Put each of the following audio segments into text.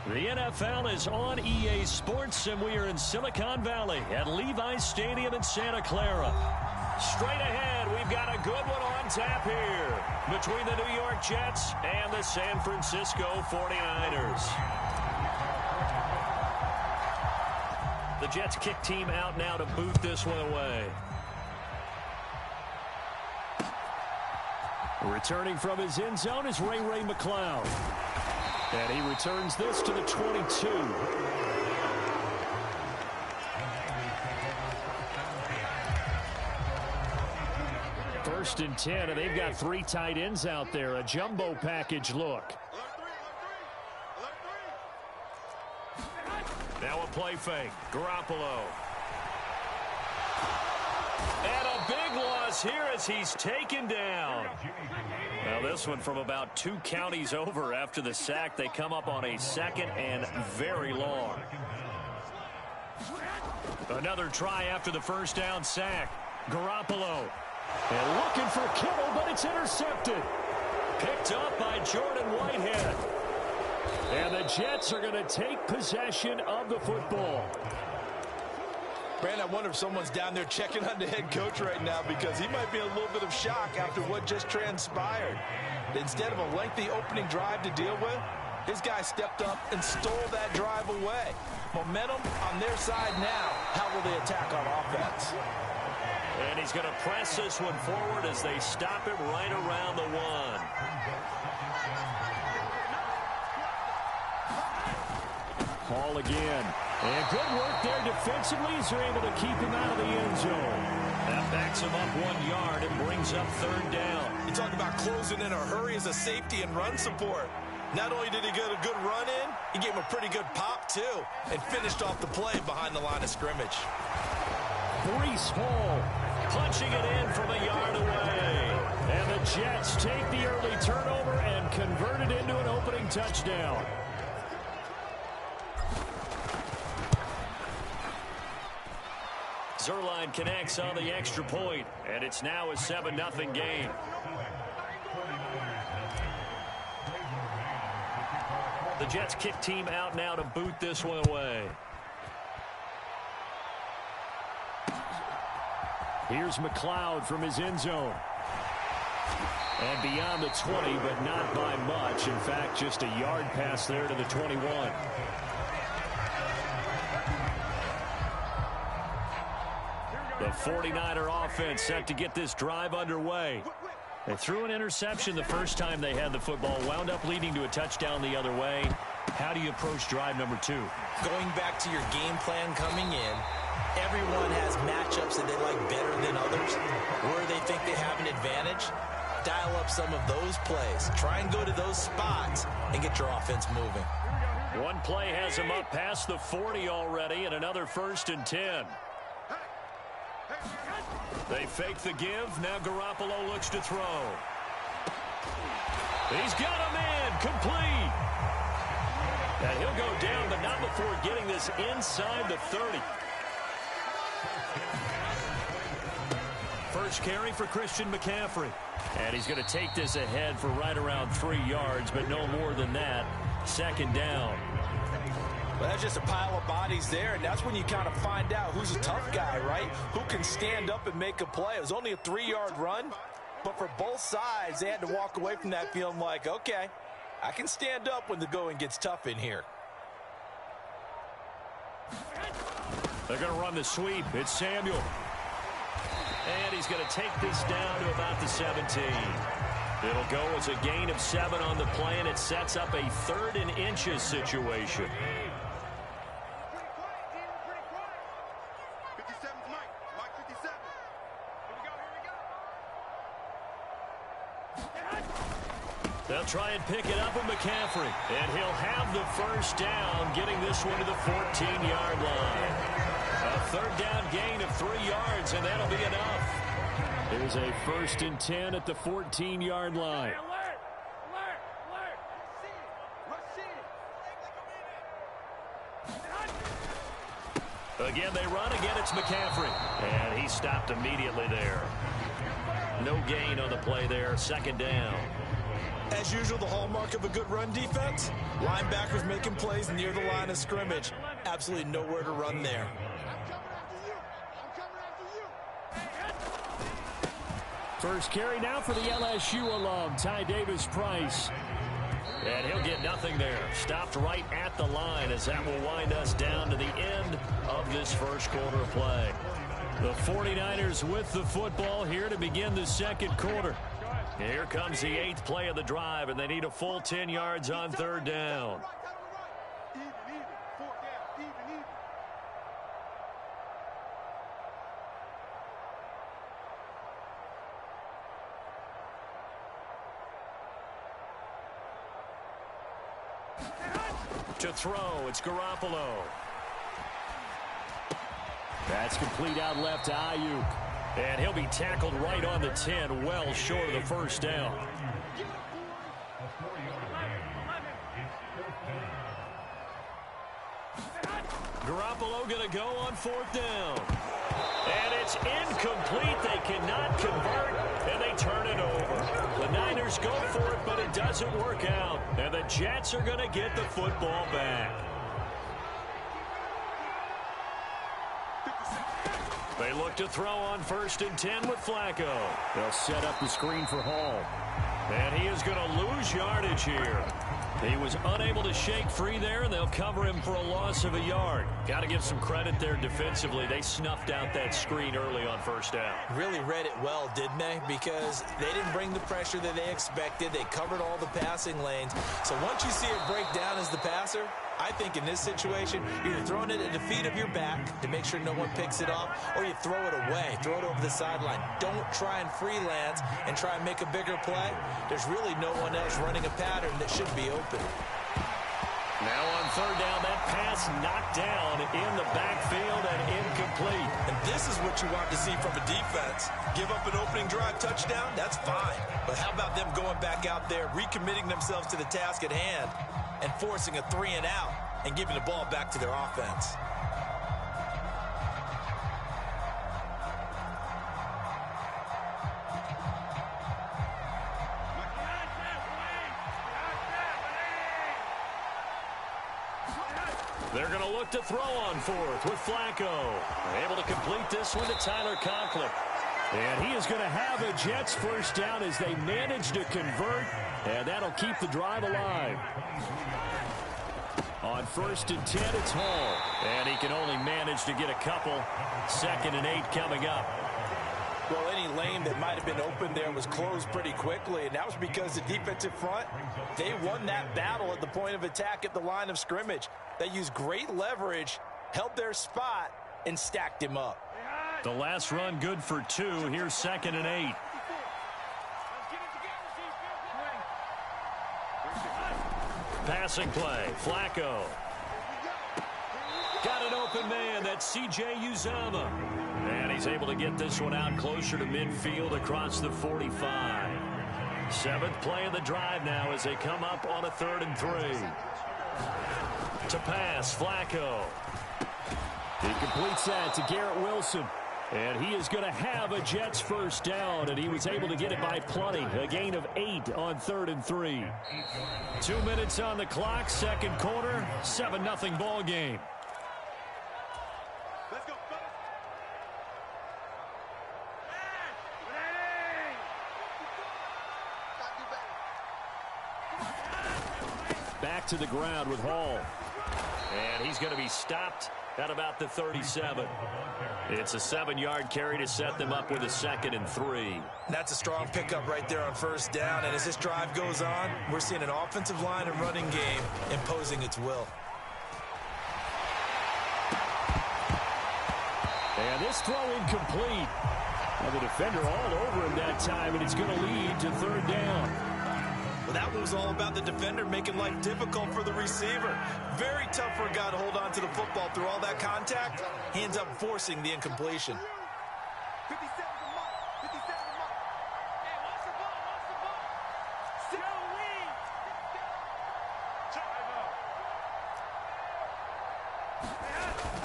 The NFL is on EA Sports, and we are in Silicon Valley at Levi's Stadium in Santa Clara. Straight ahead, we've got a good one on tap here between the New York Jets and the San Francisco 49ers. The Jets kick team out now to boot this one away. Returning from his end zone is Ray McCloud. And he returns this to the 22. First and 10, and they've got 3 tight ends out there. A jumbo package look. Now a play fake. Garoppolo. And a big loss here as he's taken down. Now this one from about 2 counties over after the sack. They come up on a 2nd and very long. Another try after the first down sack. Garoppolo. And looking for Kittle, but it's intercepted. Picked up by Jordan Whitehead. And the Jets are going to take possession of the football. Brandon, I wonder if someone's down there checking on the head coach right now because he might be in a little bit of shock after what just transpired. Instead of a lengthy opening drive to deal with, his guy stepped up and stole that drive away. Momentum on their side now. How will they attack on offense? And he's going to press this one forward as they stop it right around the 1. Hall again. And good work there defensively as they're able to keep him out of the end zone. That backs him up 1 yard and brings up 3rd down. You talk about closing in a hurry as a safety and run support. Not only did he get a good run in, he gave him a pretty good pop too and finished off the play behind the line of scrimmage. Breece Hall punching it in from a yard away. And the Jets take the early turnover and convert it into an opening touchdown. Zerline connects on the extra point, and it's now a 7-0 game. The Jets kick team out now to boot this one away. Here's McCloud from his end zone. And beyond the 20, but not by much. In fact, just a yard pass there to the 21. The 49er offense set to get this drive underway. They threw an interception the first time they had the football, wound up leading to a touchdown the other way. How do you approach drive number 2? Going back to your game plan coming in, everyone has matchups that they like better than others. Where they think they have an advantage, dial up some of those plays. Try and go to those spots and get your offense moving. One play has them up past the 40 already, and another 1st and 10. They fake the give. Now Garoppolo looks to throw. He's got him in. Complete. And he'll go down, but not before getting this inside the 30. First carry for Christian McCaffrey. And he's going to take this ahead for right around 3 yards, but no more than that. 2nd down. Well, that's just a pile of bodies there, and that's when you kind of find out who's a tough guy, right? Who can stand up and make a play. It was only a 3-yard run, but for both sides, they had to walk away from that feeling like, okay, I can stand up when the going gets tough in here. They're going to run the sweep. It's Samuel. And he's going to take this down to about the 17. It'll go as a gain of 7 on the play, and it sets up a 3rd and inches situation. They'll try and pick it up with McCaffrey. And he'll have the first down, getting this one to the 14-yard line. A 3rd down gain of 3 yards, and that'll be enough. There's a 1st and 10 at the 14-yard line. Again, they run. Again, it's McCaffrey. And he stopped immediately there. No gain on the play there. 2nd down. As usual, the hallmark of a good run defense, linebackers making plays near the line of scrimmage. Absolutely nowhere to run there. First carry now for the LSU alum, Ty Davis-Price. And he'll get nothing there. Stopped right at the line as that will wind us down to the end of this first quarter of play. The 49ers with the football here to begin the second quarter. Here comes the 8th play of the drive, and they need a full 10 yards on third down. To throw, it's Garoppolo. That's complete out left to Ayuk. And he'll be tackled right on the 10, well short of the first down. Garoppolo going to go on fourth down. And it's incomplete. They cannot convert, and they turn it over. The Niners go for it, but it doesn't work out. And the Jets are going to get the football back. They look to throw on 1st and 10 with Flacco. They'll set up the screen for Hall. And he is going to lose yardage here. He was unable to shake free there, and they'll cover him for a loss of a yard. Got to give some credit there defensively. They snuffed out that screen early on first down. Really read it well, didn't they? Because they didn't bring the pressure that they expected. They covered all the passing lanes. So once you see it break down as the passer, I think in this situation, you're either throwing it at the feet of your back to make sure no one picks it off, or you throw it away, throw it over the sideline. Don't try and freelance and try and make a bigger play. There's really no one else running a pattern that should be open. Now on third down, that pass knocked down in the backfield and incomplete. And this is what you want to see from a defense. Give up an opening drive touchdown, that's fine. But how about them going back out there, recommitting themselves to the task at hand, and forcing a 3 and out and giving the ball back to their offense. They're going to look to throw on fourth with Flacco. Able to complete this one to Tyler Conklin. And he is going to have a Jets first down as they manage to convert, and that'll keep the drive alive. On 1st and 10, it's Hall. And he can only manage to get a couple. 2nd and 8 coming up. Well, any lane that might have been open there was closed pretty quickly, and that was because the defensive front, they won that battle at the point of attack at the line of scrimmage. They used great leverage, held their spot, and stacked him up. The last run good for 2. Here's 2nd and 8. Passing play, Flacco. Got an open man, that's C.J. Uzomah. And he's able to get this one out closer to midfield across the 45. 7th play of the drive now as they come up on a 3rd and 3. To pass, Flacco. He completes that to Garrett Wilson. And he is going to have a Jets first down, and he was able to get it by plenty. A gain of 8 on 3rd and 3. 2 minutes on the clock, second quarter, 7-0 ball game. Let's go. Back to the ground with Hall. And he's going to be stopped at about the 37. It's a 7-yard carry to set them up with a 2nd and 3. That's a strong pickup right there on first down. And as this drive goes on, we're seeing an offensive line and running game imposing its will. And this throw incomplete. And the defender all over him that time, and it's going to lead to 3rd down. Well, that was all about the defender making life difficult for the receiver. Very tough for a guy to hold on to the football through all that contact. He ends up forcing the incompletion. 57 to Mike. 57 to Mike. Hey, watch the ball. Watch the ball. Still lead.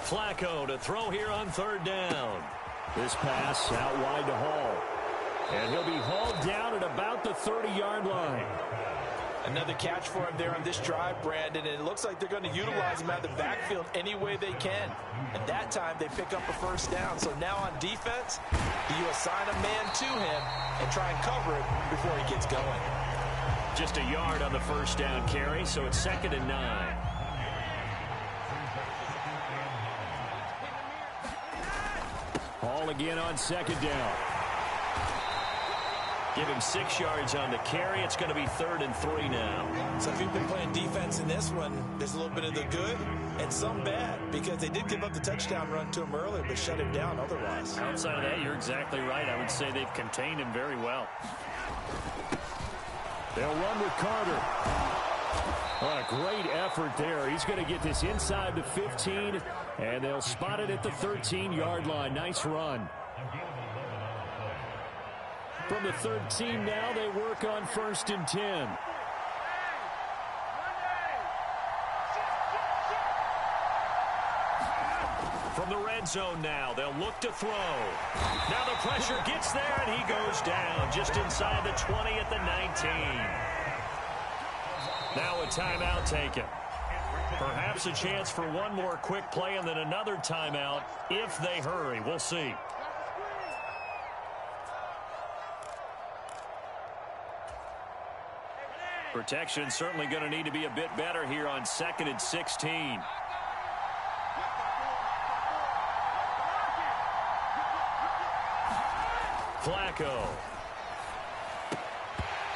Flacco to throw here on 3rd down. This pass out wide to Hall. And he'll be hauled down at about the 30-yard line. Another catch for him there on this drive, Brandon, and it looks like they're going to utilize him out of the backfield any way they can. And that time, they pick up a first down. So now on defense, you assign a man to him and try and cover it before he gets going. Just a yard on the first down carry, so it's 2nd and 9. Hall again on 2nd down. Give him 6 yards on the carry. It's going to be 3rd and 3 now. So if you've been playing defense in this one, there's a little bit of the good and some bad, because they did give up the touchdown run to him earlier, but shut him down otherwise. Outside of that, you're exactly right. I would say they've contained him very well. They'll run with Carter. What a great effort there. He's going to get this inside the 15, and they'll spot it at the 13-yard line. Nice run. From the 13 now, they work on 1st and 10. From the red zone now, they'll look to throw. Now the pressure gets there, and he goes down just inside the 20 at the 19. Now a timeout taken. Perhaps a chance for one more quick play and then another timeout if they hurry. We'll see. Protection certainly going to need to be a bit better here on 2nd and 16. Flacco.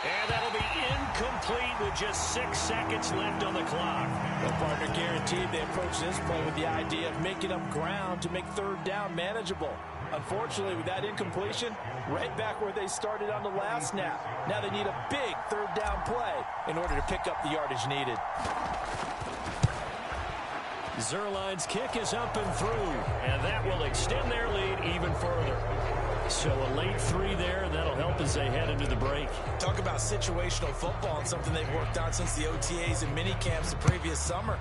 And that'll be incomplete with just 6 seconds left on the clock. Well, partner, guaranteed they approach this play with the idea of making up ground to make 3rd down manageable. Unfortunately, with that incompletion, right back where they started on the last snap. Now they need a big 3rd down play in order to pick up the yardage needed. Zerline's kick is up and through, and that will extend their lead even further. So a late 3 there, and that'll help as they head into the break. Talk about situational football and something they've worked on since the OTAs and mini camps the previous summer.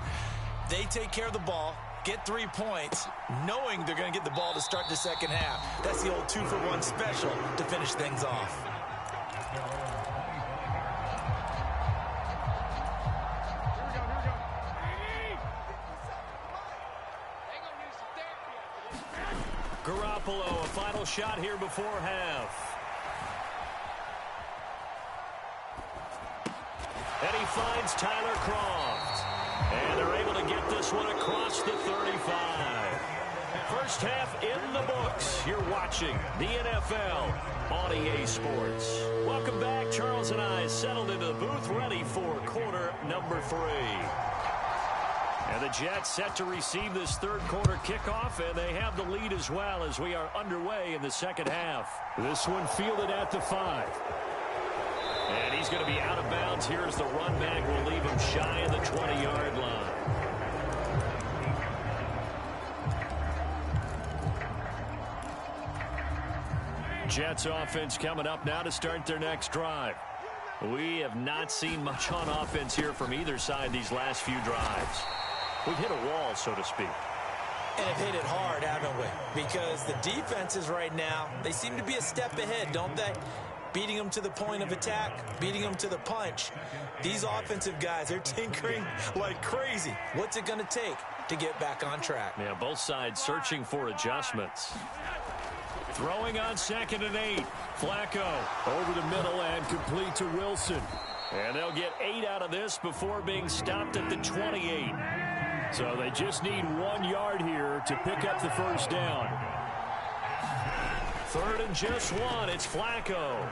They take care of the ball, get 3 points, knowing they're going to get the ball to start the second half. That's the old 2-for-1 special to finish things off. Garoppolo, a final shot here before half. And he finds Tyler Croft. And they're able to get this one across the 35. First half in the books. You're watching the NFL on EA Sports. Welcome back. Charles and I settled into the booth, ready for quarter number 3. And the Jets set to receive this 3rd quarter kickoff, and they have the lead as well as we are underway in the second half. This one fielded at the 5. And he's going to be out of bounds here as the run back will leave him shy of the 20-yard line. Jets offense coming up now to start their next drive. We have not seen much on offense here from either side these last few drives. We've hit a wall, so to speak. And have hit it hard, haven't we? Because the defenses right now, they seem to be a step ahead, don't they? Beating them to the point of attack, beating them to the punch. These offensive guys, they're tinkering like crazy. What's it going to take to get back on track? Yeah, both sides searching for adjustments. Throwing on 2nd and 8. Flacco over the middle and complete to Wilson. And they'll get 8 out of this before being stopped at the 28. So they just need 1 yard here to pick up the first down. 3rd and just 1. It's Flacco.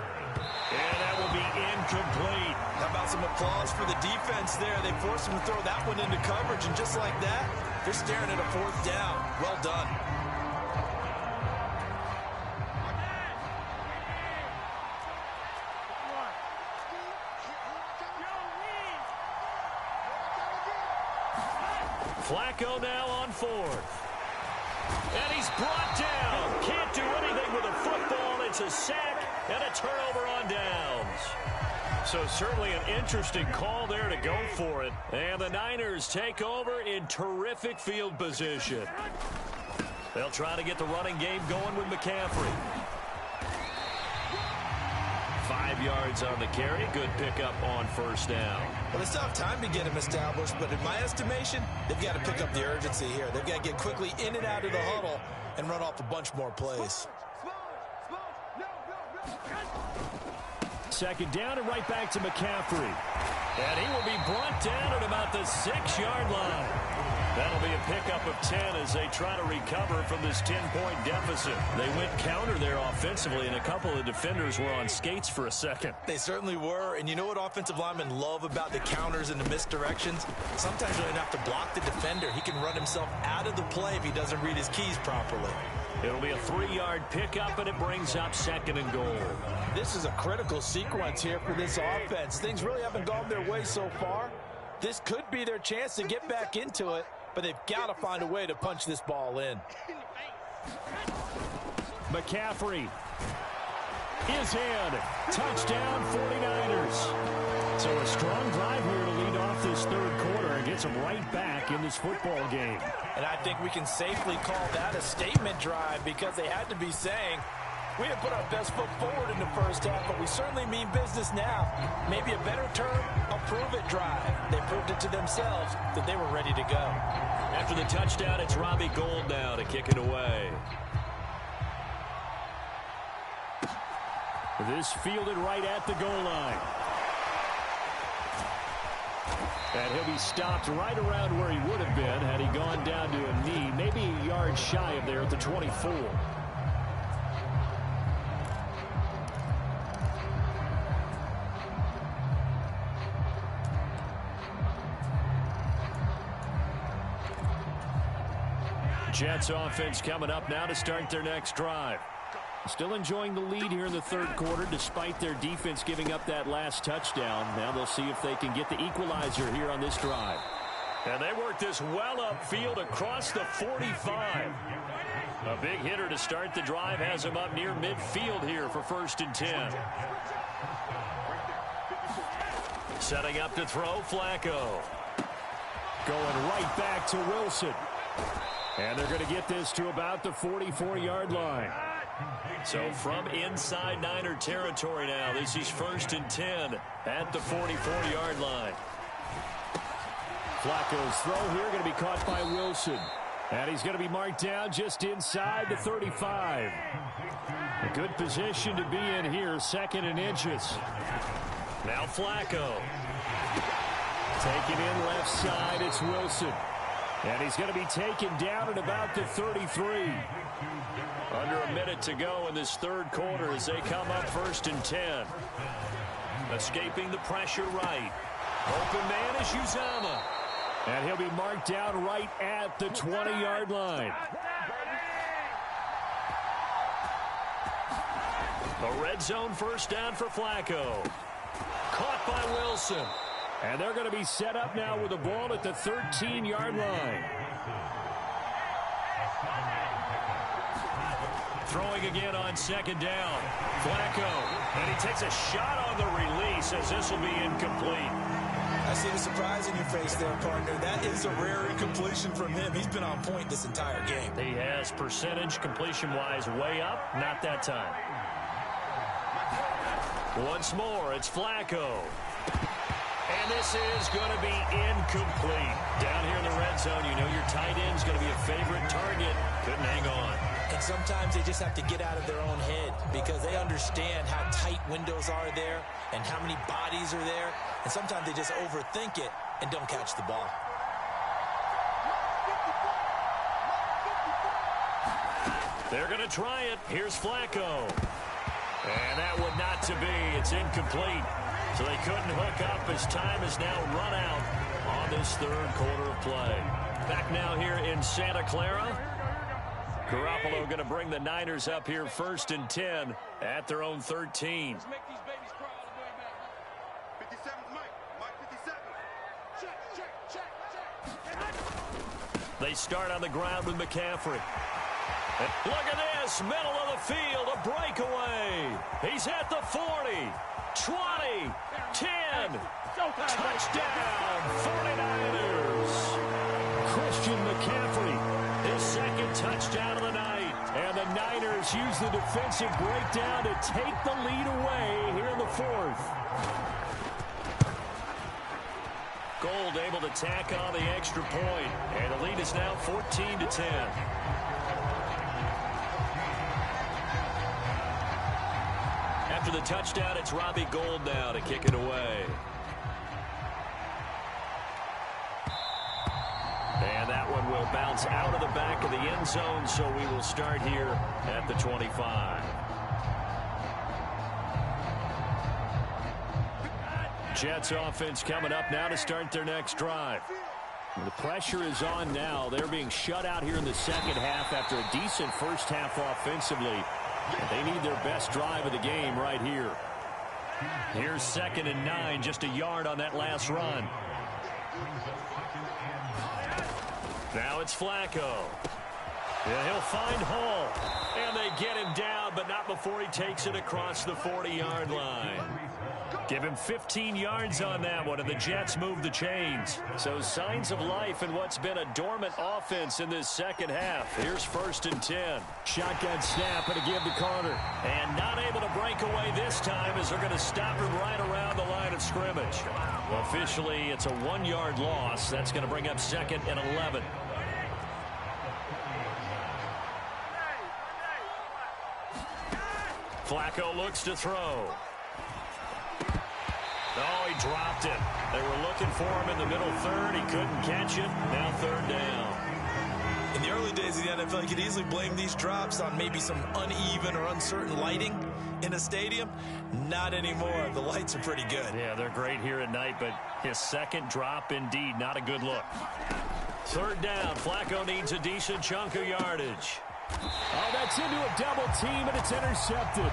And that will be incomplete. How about some applause for the defense there? They forced him to throw that one into coverage, and just like that, they're staring at a 4th down. Well done. Flacco now on 4th. And he's brought down. Can't do anything with a football. It's a sack and a turnover on downs. So certainly an interesting call there to go for it. And the Niners take over in terrific field position. They'll try to get the running game going with McCaffrey. 5 yards on the carry. Good pickup on first down. Well, they still have time to get him established, but in my estimation, they've got to pick up the urgency here. They've got to get quickly in and out of the huddle and run off a bunch more plays. Second down and right back to McCaffrey. And he will be brought down at about the 6-yard line. That'll be a pickup of 10 as they try to recover from this 10-point deficit. They went counter there offensively, and a couple of defenders were on skates for a second. They certainly were, and you know what offensive linemen love about the counters and the misdirections? Sometimes you don't have to block the defender. He can run himself out of the play if he doesn't read his keys properly. It'll be a 3-yard pickup, and it brings up 2nd and goal. This is a critical sequence here for this offense. Things really haven't gone their way so far. This could be their chance to get back into it, but they've got to find a way to punch this ball in. McCaffrey is in. Touchdown 49ers. So a strong drive here to lead off this third quarter and gets them right back in this football game. And I think we can safely call that a statement drive because they had to be saying, we didn't put our best foot forward in the first half, but we certainly mean business now. Maybe a better term, a prove-it drive. They proved it to themselves that they were ready to go. After the touchdown, it's Robbie Gould now to kick it away. This fielded right at the goal line. And he'll be stopped right around where he would have been had he gone down to a knee, maybe a yard shy of there at the 24. Jets offense coming up now to start their next drive. Still enjoying the lead here in the third quarter despite their defense giving up that last touchdown. Now they'll see if they can get the equalizer here on this drive. And they work this well upfield across the 45. A big hitter to start the drive has him up near midfield here for 1st and 10. Setting up to throw, Flacco. Going right back to Wilson. And they're going to get this to about the 44-yard line. So from inside Niner territory now, this is 1st and 10 at the 44-yard line. Flacco's throw here going to be caught by Wilson. And he's going to be marked down just inside the 35. A good position to be in here, 2nd and inches. Now Flacco. Taken in left side, it's Wilson. And he's going to be taken down at about the 33. Under a minute to go in this third quarter as they come up 1st and 10. Escaping the pressure right. Open man is Uzama. And he'll be marked down right at the 20-yard line. A red zone first down for Flacco. Caught by Wilson. And they're going to be set up now with the ball at the 13-yard line. Throwing again on 2nd down. Flacco. And he takes a shot on the release as this will be incomplete. I see the surprise in your face there, partner. That is a rare incompletion from him. He's been on point this entire game. He has percentage completion-wise way up. Not that time. Once more, it's Flacco. And this is going to be incomplete. Down here in the red zone, you know your tight end's going to be a favorite target. Couldn't hang on. And sometimes they just have to get out of their own head because they understand how tight windows are there and how many bodies are there. And sometimes they just overthink it and don't catch the ball. They're going to try it. Here's Flacco. And that would not to be. It's incomplete. So they couldn't hook up as time is now run out on this third quarter of play. Back now here in Santa Clara. Garoppolo going to bring the Niners up here 1st and 10 at their own 13. They start on the ground with McCaffrey. Look at this, middle of the field, a breakaway. He's at the 40, 20, 10, touchdown, 49ers. Christian McCaffrey, his 2nd touchdown of the night. And the Niners use the defensive breakdown to take the lead away here in the fourth. Gold able to tack on the extra point. And the lead is now 14-10. After the touchdown, it's Robbie Gould now to kick it away. And that one will bounce out of the back of the end zone, so we will start here at the 25. Jets offense coming up now to start their next drive. The pressure is on now. They're being shut out here in the second half after a decent first half offensively. They need their best drive of the game right here. Here's 2nd and 9, just a yard on that last run. Now it's Flacco. And he'll find Hall. And they get him down, but not before he takes it across the 40-yard line. Give him 15 yards on that one, and the Jets move the chains. So signs of life in what's been a dormant offense in this second half. Here's 1st and 10. Shotgun snap and a give to Carter. And not able to break away this time as they're going to stop him right around the line of scrimmage. Officially, it's a 1-yard loss. That's going to bring up 2nd and 11. Flacco looks to throw. Oh, he dropped it. They were looking for him in the middle third. He couldn't catch it. Now 3rd down. In the early days of the NFL, you could easily blame these drops on maybe some uneven or uncertain lighting in a stadium. Not anymore. The lights are pretty good. Yeah, they're great here at night, but his second drop, indeed, not a good look. 3rd down. Flacco needs a decent chunk of yardage. Oh, that's into a double team, and it's intercepted.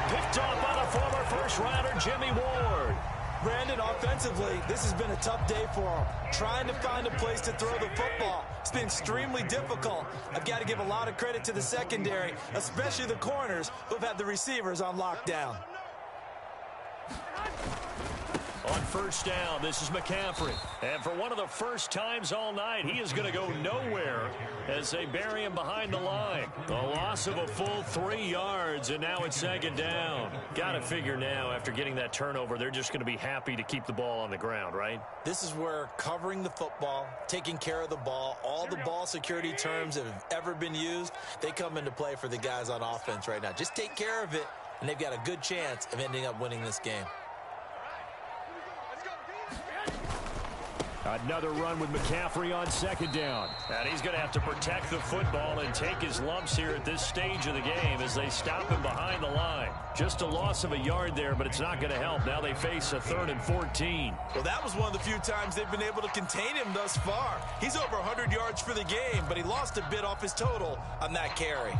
Picked off by the former first-rounder, Jimmy Ward. Brandon, offensively, this has been a tough day for him. Trying to find a place to throw the football. It's been extremely difficult. I've got to give a lot of credit to the secondary, especially the corners who've had the receivers on lockdown. On 1st down, this is McCaffrey. And for one of the first times all night, he is going to go nowhere as they bury him behind the line. A loss of a full 3 yards, and now it's 2nd down. Got to figure now, after getting that turnover, they're just going to be happy to keep the ball on the ground, right? This is where covering the football, taking care of the ball, all the ball security terms that have ever been used, they come into play for the guys on offense right now. Just take care of it, and they've got a good chance of ending up winning this game. Another run with McCaffrey on 2nd down. And he's going to have to protect the football and take his lumps here at this stage of the game as they stop him behind the line. Just a loss of a yard there, but it's not going to help. Now they face a 3rd and 14. Well, that was one of the few times they've been able to contain him thus far. He's over 100 yards for the game, but he lost a bit off his total on that carry.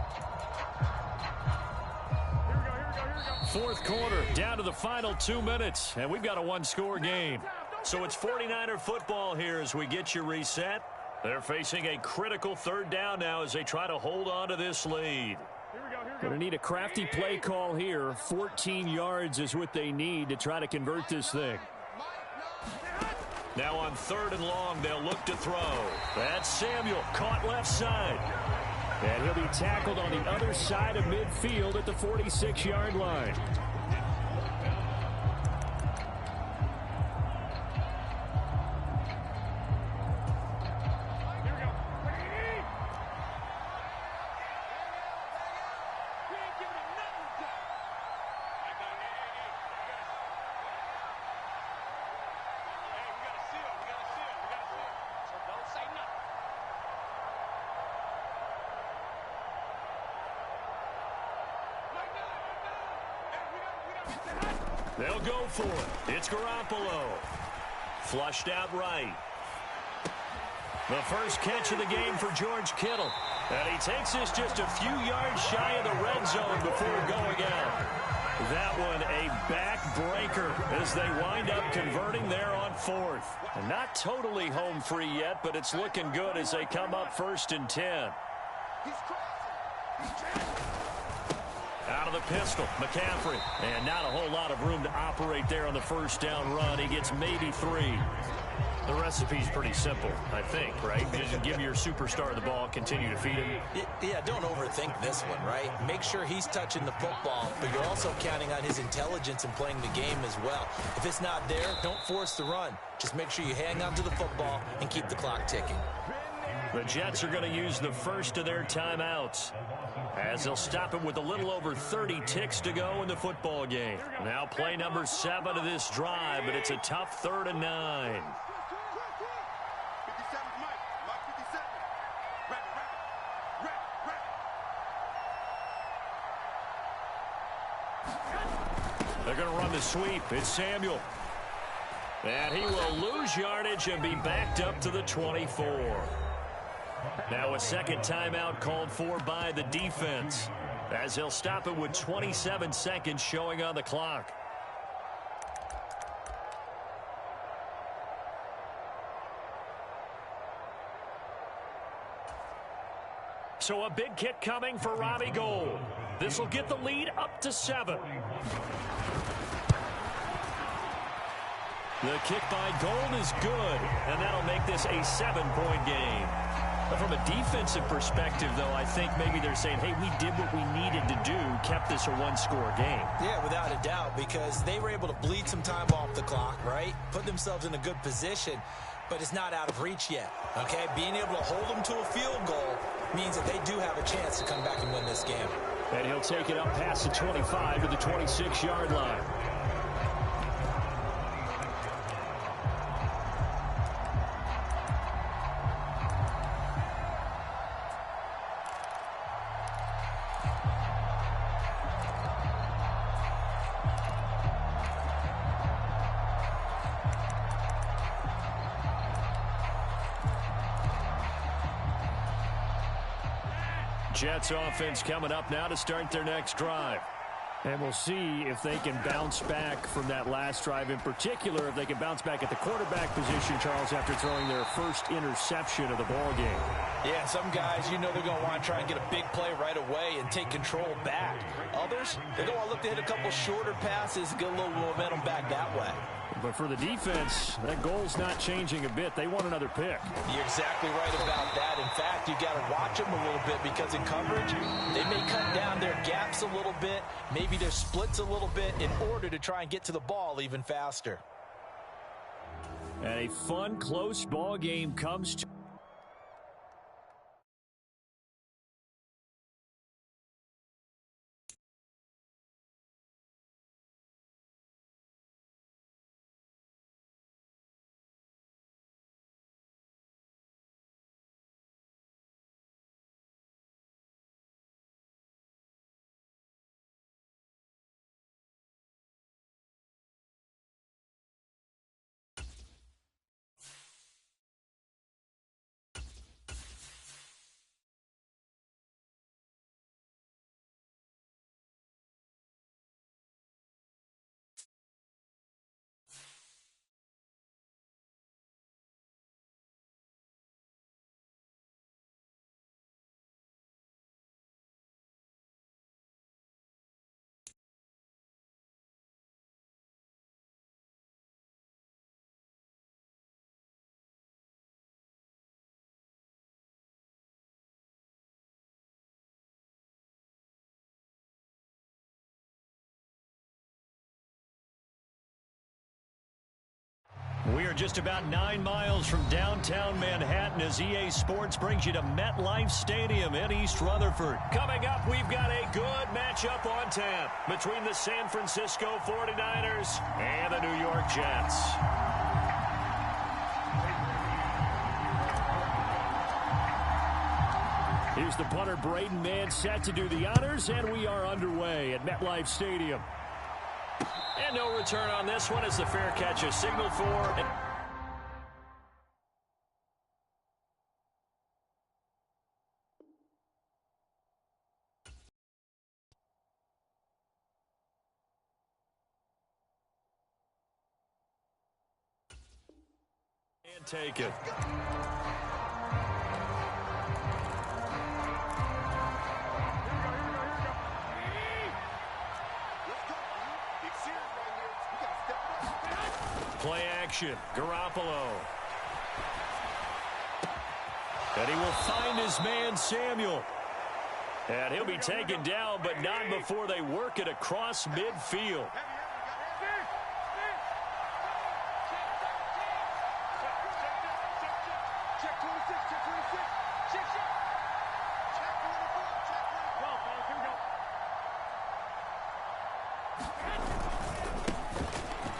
4th quarter, down to the final 2 minutes, and we've got a 1-score game. So it's 49er football here as we get you reset. They're facing a critical 3rd down now as they try to hold on to this lead. Going to need a crafty play call here. 14 yards is what they need to try to convert this thing. Now on 3rd and long, they'll look to throw. That's Samuel, caught left side. And he'll be tackled on the other side of midfield at the 46-yard line. They'll go for it. It's Garoppolo. Flushed out right. The first catch of the game for George Kittle. And he takes this just a few yards shy of the red zone before going out. That one a backbreaker as they wind up converting there on 4th. And not totally home free yet, but it's looking good as they come up 1st and 10. Out of the pistol, McCaffrey. And not a whole lot of room to operate there on the 1st down run. He gets maybe 3. The recipe's pretty simple, I think, right? Just give your superstar the ball, continue to feed him. Yeah, don't overthink this one, right? Make sure he's touching the football, but you're also counting on his intelligence in playing the game as well. If it's not there, don't force the run. Just make sure you hang on to the football and keep the clock ticking. The Jets are going to use the first of their timeouts, as they'll stop it with a little over 30 ticks to go in the football game. Now play number 7 of this drive, but it's a tough 3rd and 9. They're going to run the sweep. It's Samuel. And he will lose yardage and be backed up to the 24. Now a second timeout called for by the defense, as he'll stop it with 27 seconds showing on the clock. So a big kick coming for Robbie Gould. This will get the lead up to 7. The kick by Gould is good, and that'll make this a 7-point game. But from a defensive perspective, though, I think maybe they're saying, hey, we did what we needed to do, kept this a one-score game. Yeah, without a doubt, because they were able to bleed some time off the clock, right? Put themselves in a good position, but it's not out of reach yet, okay? Being able to hold them to a field goal means that they do have a chance to come back and win this game. And he'll take it up past the 25 to the 26-yard line. Jets offense coming up now to start their next drive. And we'll see if they can bounce back from that last drive, in particular if they can bounce back at the quarterback position, Charles, after throwing their first interception of the ball game. Yeah, some guys, you know they're going to want to try and get a big play right away and take control back. Others, they're going to want to look to hit a couple shorter passes and get a little momentum back that way. But for the defense, that goal's not changing a bit. They want another pick. You're exactly right about that. In fact, you got to watch them a little bit because in coverage, they may cut down their gaps a little bit, maybe their splits a little bit in order to try and get to the ball even faster. And a fun, close ball game comes to We are just about 9 miles from downtown Manhattan as EA Sports brings you to MetLife Stadium in East Rutherford. Coming up, we've got a good matchup on tap between the San Francisco 49ers and the New York Jets. Here's the punter, Braden Mann, set to do the honors, and we are underway at MetLife Stadium. And no return on this one as the fair catch is signaled for. And take it. Play action. Garoppolo And he will find his man, Samuel. And he'll be taken down, but not before they work it across midfield.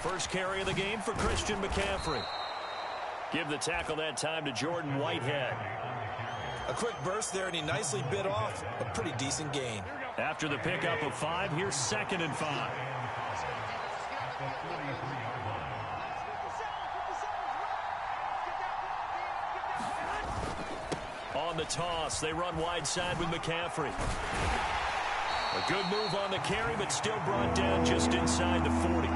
First carry of the game for Christian McCaffrey. Give the tackle that time to Jordan Whitehead. A quick burst there, and he nicely bit off a pretty decent gain. After the pickup of 5, here's 2nd and 5. On the toss, they run wide side with McCaffrey. A good move on the carry, but still brought down just inside the 40.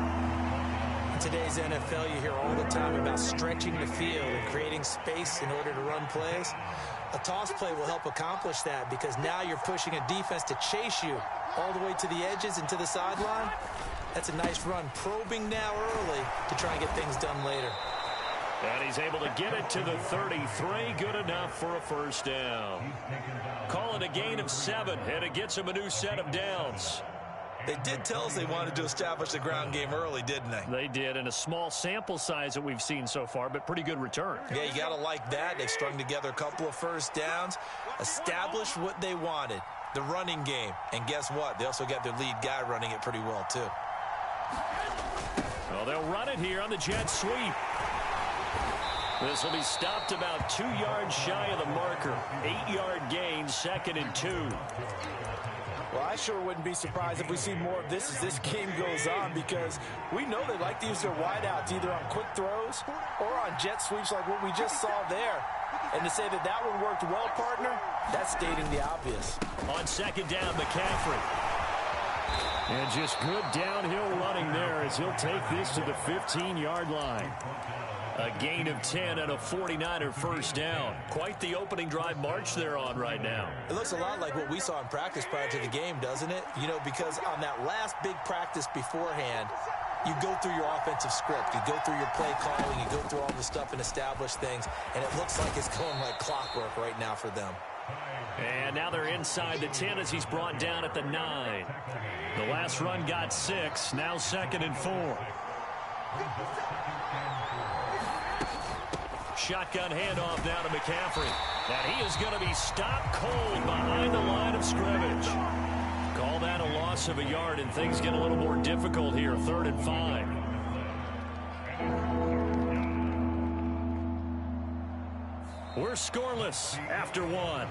In today's NFL, you hear all the time about stretching the field and creating space in order to run plays. A toss play will help accomplish that because now you're pushing a defense to chase you all the way to the edges and to the sideline. That's a nice run, probing now early to try and get things done later. And he's able to get it to the 33, good enough for a first down. Call it a gain of 7, and it gets him a new set of downs. They did tell us they wanted to establish the ground game early, didn't they? They did, in a small sample size that we've seen so far, but pretty good return. Yeah, you got to like that. They've strung together a couple of first downs, established what they wanted, the running game. And guess what? They also got their lead guy running it pretty well, too. Well, they'll run it here on the jet sweep. This will be stopped about 2 yards shy of the marker. 8-yard gain, 2nd and 2. Well, I sure wouldn't be surprised if we see more of this as this game goes on because we know they like to use their wideouts either on quick throws or on jet sweeps like what we just saw there. And to say that that one worked well, partner, that's stating the obvious. On 2nd down, McCaffrey. And just good downhill running there as he'll take this to the 15-yard line. A gain of 10 and a 49er first down. Quite the opening drive march they're on right now. It looks a lot like what we saw in practice prior to the game, doesn't it? You know, because on that last big practice beforehand, you go through your offensive script. You go through your play calling. You go through all the stuff and establish things. And it looks like it's going like clockwork right now for them. And now they're inside the 10 as he's brought down at the 9. The last run got 6. Now 2nd and 4. Shotgun handoff now to McCaffrey. And he is going to be stopped cold behind the line of scrimmage. Call that a loss of a yard, and things get a little more difficult here. 3rd and 5. We're scoreless after 1.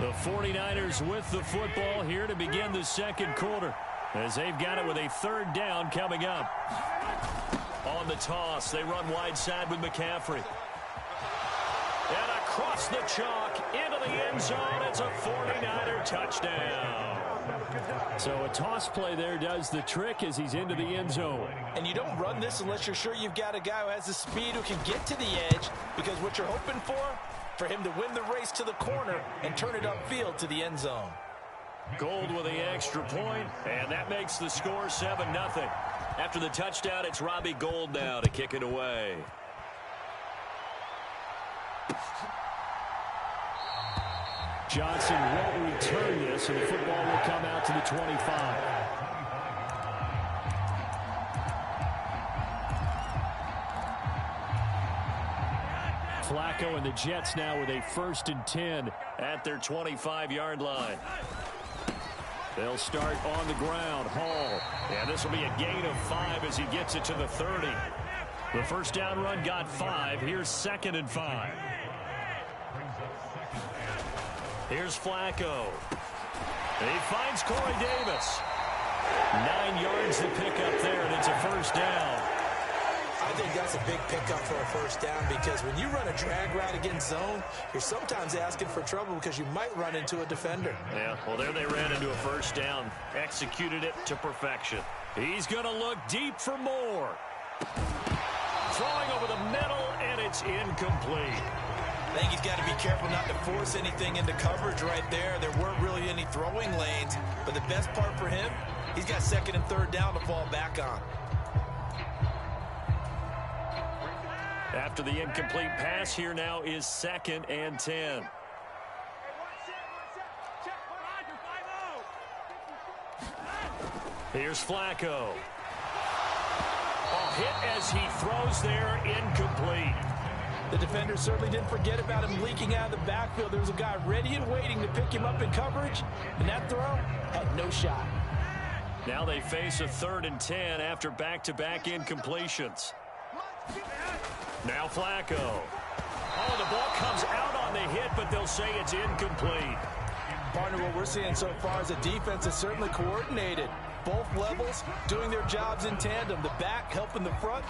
The 49ers with the football here to begin the 2nd quarter, as they've got it with a 3rd down coming up. On the toss, they run wide side with McCaffrey. And across the chalk into the end zone, it's a 49er touchdown. So a toss play there does the trick as he's into the end zone. And you don't run this unless you're sure you've got a guy who has the speed who can get to the edge, because what you're hoping for him to win the race to the corner and turn it upfield to the end zone. Gold with the extra point, and that makes the score 7-0. After the touchdown, it's Robbie Gould now to kick it away. Johnson won't return this, and the football will come out to the 25. Flacco and the Jets now with a 1st and 10 at their 25-yard line. They'll start on the ground. Hall. And this will be a gain of 5 as he gets it to the 30. The first down run got 5. Here's 2nd and 5. Here's Flacco. He finds Corey Davis. 9 yards to pick up there, and it's a first down. I think that's a big pickup for a first down because when you run a drag route against zone, you're sometimes asking for trouble because you might run into a defender. Yeah, well, there they ran into a first down. Executed it to perfection. He's going to look deep for more. Throwing over the middle, and it's incomplete. I think he's got to be careful not to force anything into coverage right there. There weren't really any throwing lanes, but the best part for him, he's got 2nd and 3rd down to fall back on. After the incomplete pass, here now is 2nd and 10. Here's Flacco. Hit as he throws there, incomplete. The defender certainly didn't forget about him leaking out of the backfield. There was a guy ready and waiting to pick him up in coverage, and that throw had no shot. Now they face a 3rd and 10 after back-to-back incompletions. Now Flacco. Oh, the ball comes out on the hit, but they'll say it's incomplete. Partner, what we're seeing so far is the defense is certainly coordinated. Both levels doing their jobs in tandem. The back helping the front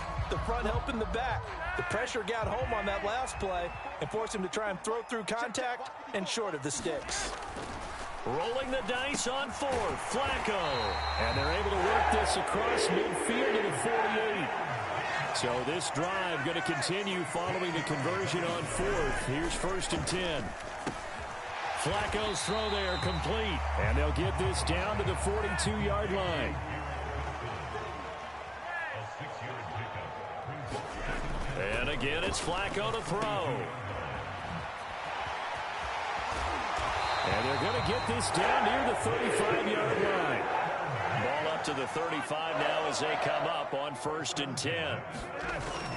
helping the back. The pressure got home on that last play and forced him to try and throw through contact and short of the sticks. Rolling the dice on 4th, Flacco. And they're able to work this across midfield to the 48. So this drive going to continue following the conversion on 4th. Here's 1st and 10. Flacco's throw there complete. And they'll get this down to the 42-yard line. And again, it's Flacco to throw. And they're going to get this down near the 35-yard line. Ball up to the 35 now as they come up on 1st and 10.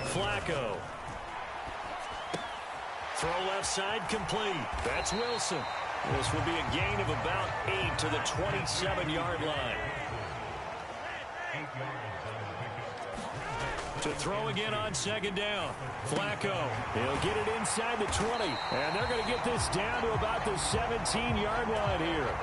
Flacco. Throw left side complete. That's Wilson. This will be a gain of about 8 to the 27-yard line. To throw again on 2nd down. Flacco. He'll get it inside the 20. And they're going to get this down to about the 17-yard line here.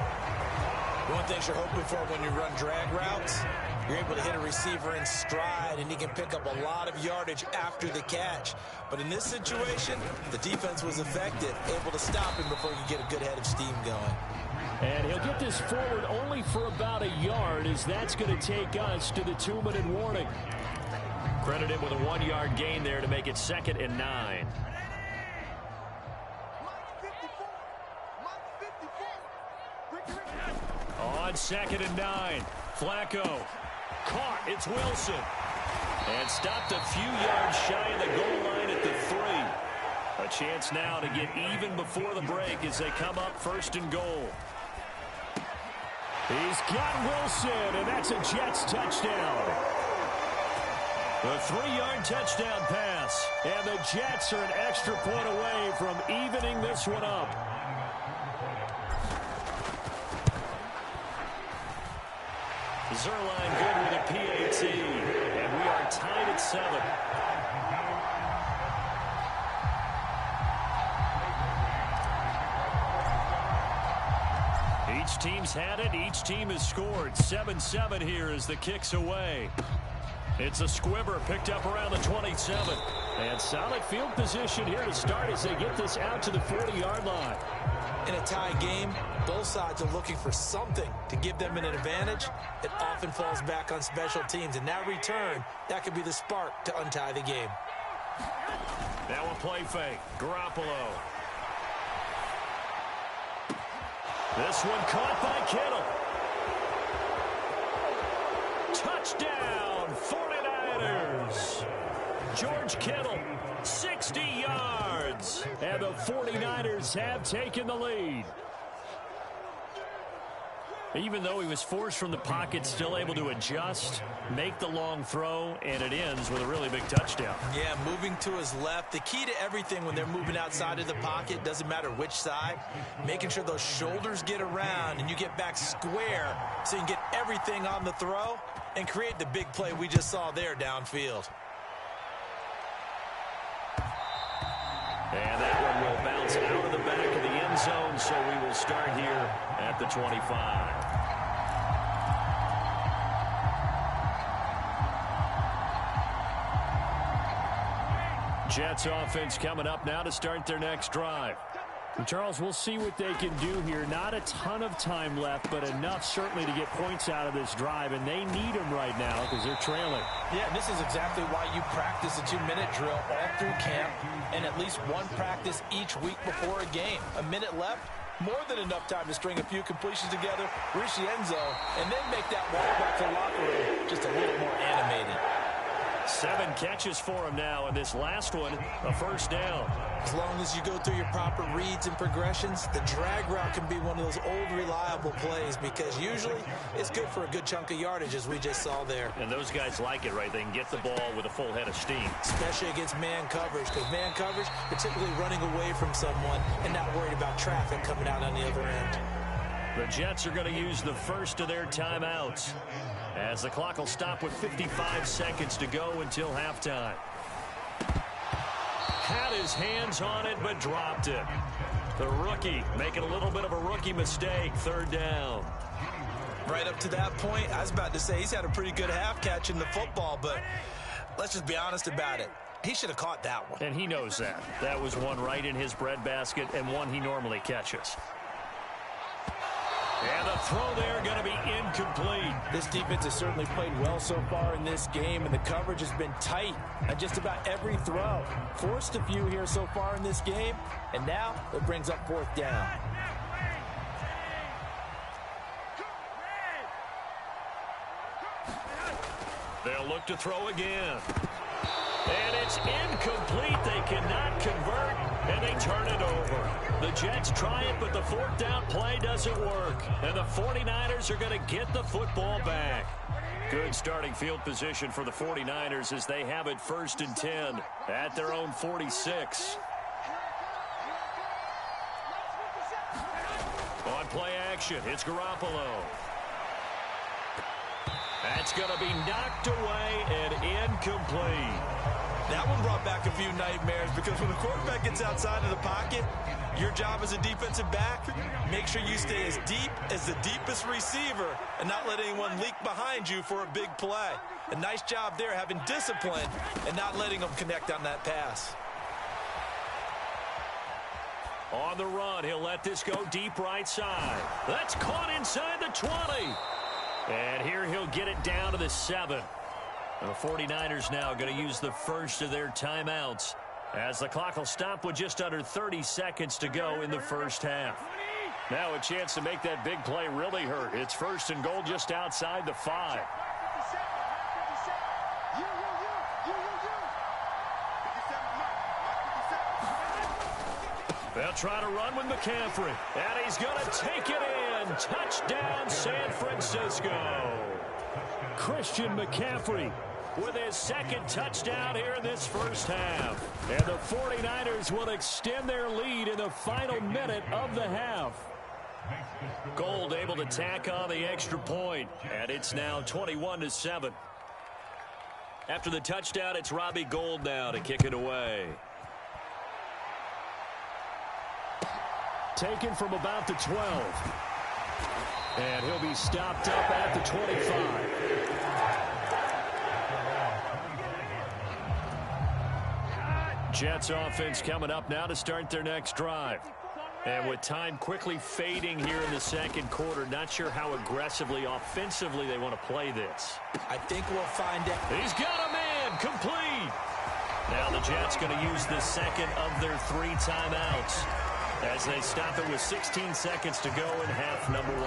One thing you're hoping for when you run drag routes, you're able to hit a receiver in stride, and he can pick up a lot of yardage after the catch. But in this situation, the defense was effective, able to stop him before he could get a good head of steam going. And he'll get this forward only for about a yard, as that's going to take us to the 2-minute warning. Credit him with a 1-yard gain there to make it 2nd and 9. On 2nd and 9, Flacco. Caught, it's Wilson. And stopped a few yards shy of the goal line at the 3. A chance now to get even before the break as they come up 1st and goal. He's got Wilson, and that's a Jets touchdown. The 3-yard touchdown pass. And the Jets are an extra point away from evening this one up. Zerline good with a PAT, and we are tied at 7. Each team's had it. Each team has scored. 7-7 here as the kick's away. It's a squibber picked up around the 27. And solid field position here to start as they get this out to the 40-yard line. In a tie game, both sides are looking for something to give them an advantage. It often falls back on special teams. And that return, that could be the spark to untie the game. Now a play fake. Garoppolo. This one caught by Kittle. Touchdown, 49ers. George Kittle, 60 yards. And the 49ers have taken the lead. Even though he was forced from the pocket, still able to adjust, make the long throw, and it ends with a really big touchdown. Yeah, moving to his left. The key to everything when they're moving outside of the pocket, doesn't matter which side, making sure those shoulders get around and you get back square so you can get everything on the throw and create the big play we just saw there downfield. And that one will bounce out of the back of the end zone, so we will start here at the 25. Jets offense coming up now to start their next drive. And Charles, we'll see what they can do here. Not a ton of time left, but enough certainly to get points out of this drive, and they need them right now because they're trailing. Yeah, and this is exactly why you practice a 2-minute drill all through camp and at least one practice each week before a game. A minute left, more than enough time to string a few completions together, reach the end zone, and then make that walk back to the locker room just a little more animated. 7 catches for him now, and this last one, a first down. As long as you go through your proper reads and progressions, the drag route can be one of those old reliable plays because usually it's good for a good chunk of yardage, as we just saw there. And those guys like it, right? They can get the ball with a full head of steam. Especially against man coverage, because man coverage, you're typically running away from someone and not worried about traffic coming out on the other end. The Jets are going to use the first of their timeouts, as the clock will stop with 55 seconds to go until halftime. Had his hands on it, but dropped it. The rookie making a little bit of a rookie mistake, third down. Right up to that point, I was about to say he's had a pretty good half catching the football, but let's just be honest about it. He should have caught that one. And he knows that. That was one right in his breadbasket and one he normally catches. And the throw there going to be incomplete. This defense has certainly played well so far in this game, and the coverage has been tight on just about every throw. Forced a few here so far in this game, and now it brings up fourth down. They'll look to throw again. And it's incomplete. They cannot convert, and they turn it over. The Jets try it, but the fourth down play doesn't work. And the 49ers are going to get the football back. Good starting field position for the 49ers as they have it first and 10 at their own 46. On play action, it's Garoppolo. That's going to be knocked away and incomplete. That one brought back a few nightmares because when the quarterback gets outside of the pocket, your job as a defensive back, make sure you stay as deep as the deepest receiver and not let anyone leak behind you for a big play. A nice job there having discipline and not letting them connect on that pass. On the run, he'll let this go deep right side. That's caught inside the 20. And here he'll get it down to the 7. The 49ers now going to use the first of their timeouts as the clock will stop with just under 30 seconds to go in the first half. Now a chance to make that big play really hurt. It's first and goal just outside the 5. They'll try to run with McCaffrey. And he's going to take it in. Touchdown, San Francisco. Christian McCaffrey with his second touchdown here in this first half. And the 49ers will extend their lead in the final minute of the half. Gold able to tack on the extra point, and it's now 21-7. After the touchdown, it's Robbie Gould now to kick it away. Taken from about the 12. And he'll be stopped up at the 25. Jets offense coming up now to start their next drive. And with time quickly fading here in the second quarter, not sure how aggressively, offensively they want to play this. I think we'll find out. He's got a man, complete. Now the Jets going to use the second of their 3 timeouts as they stop it with 16 seconds to go in half number 1.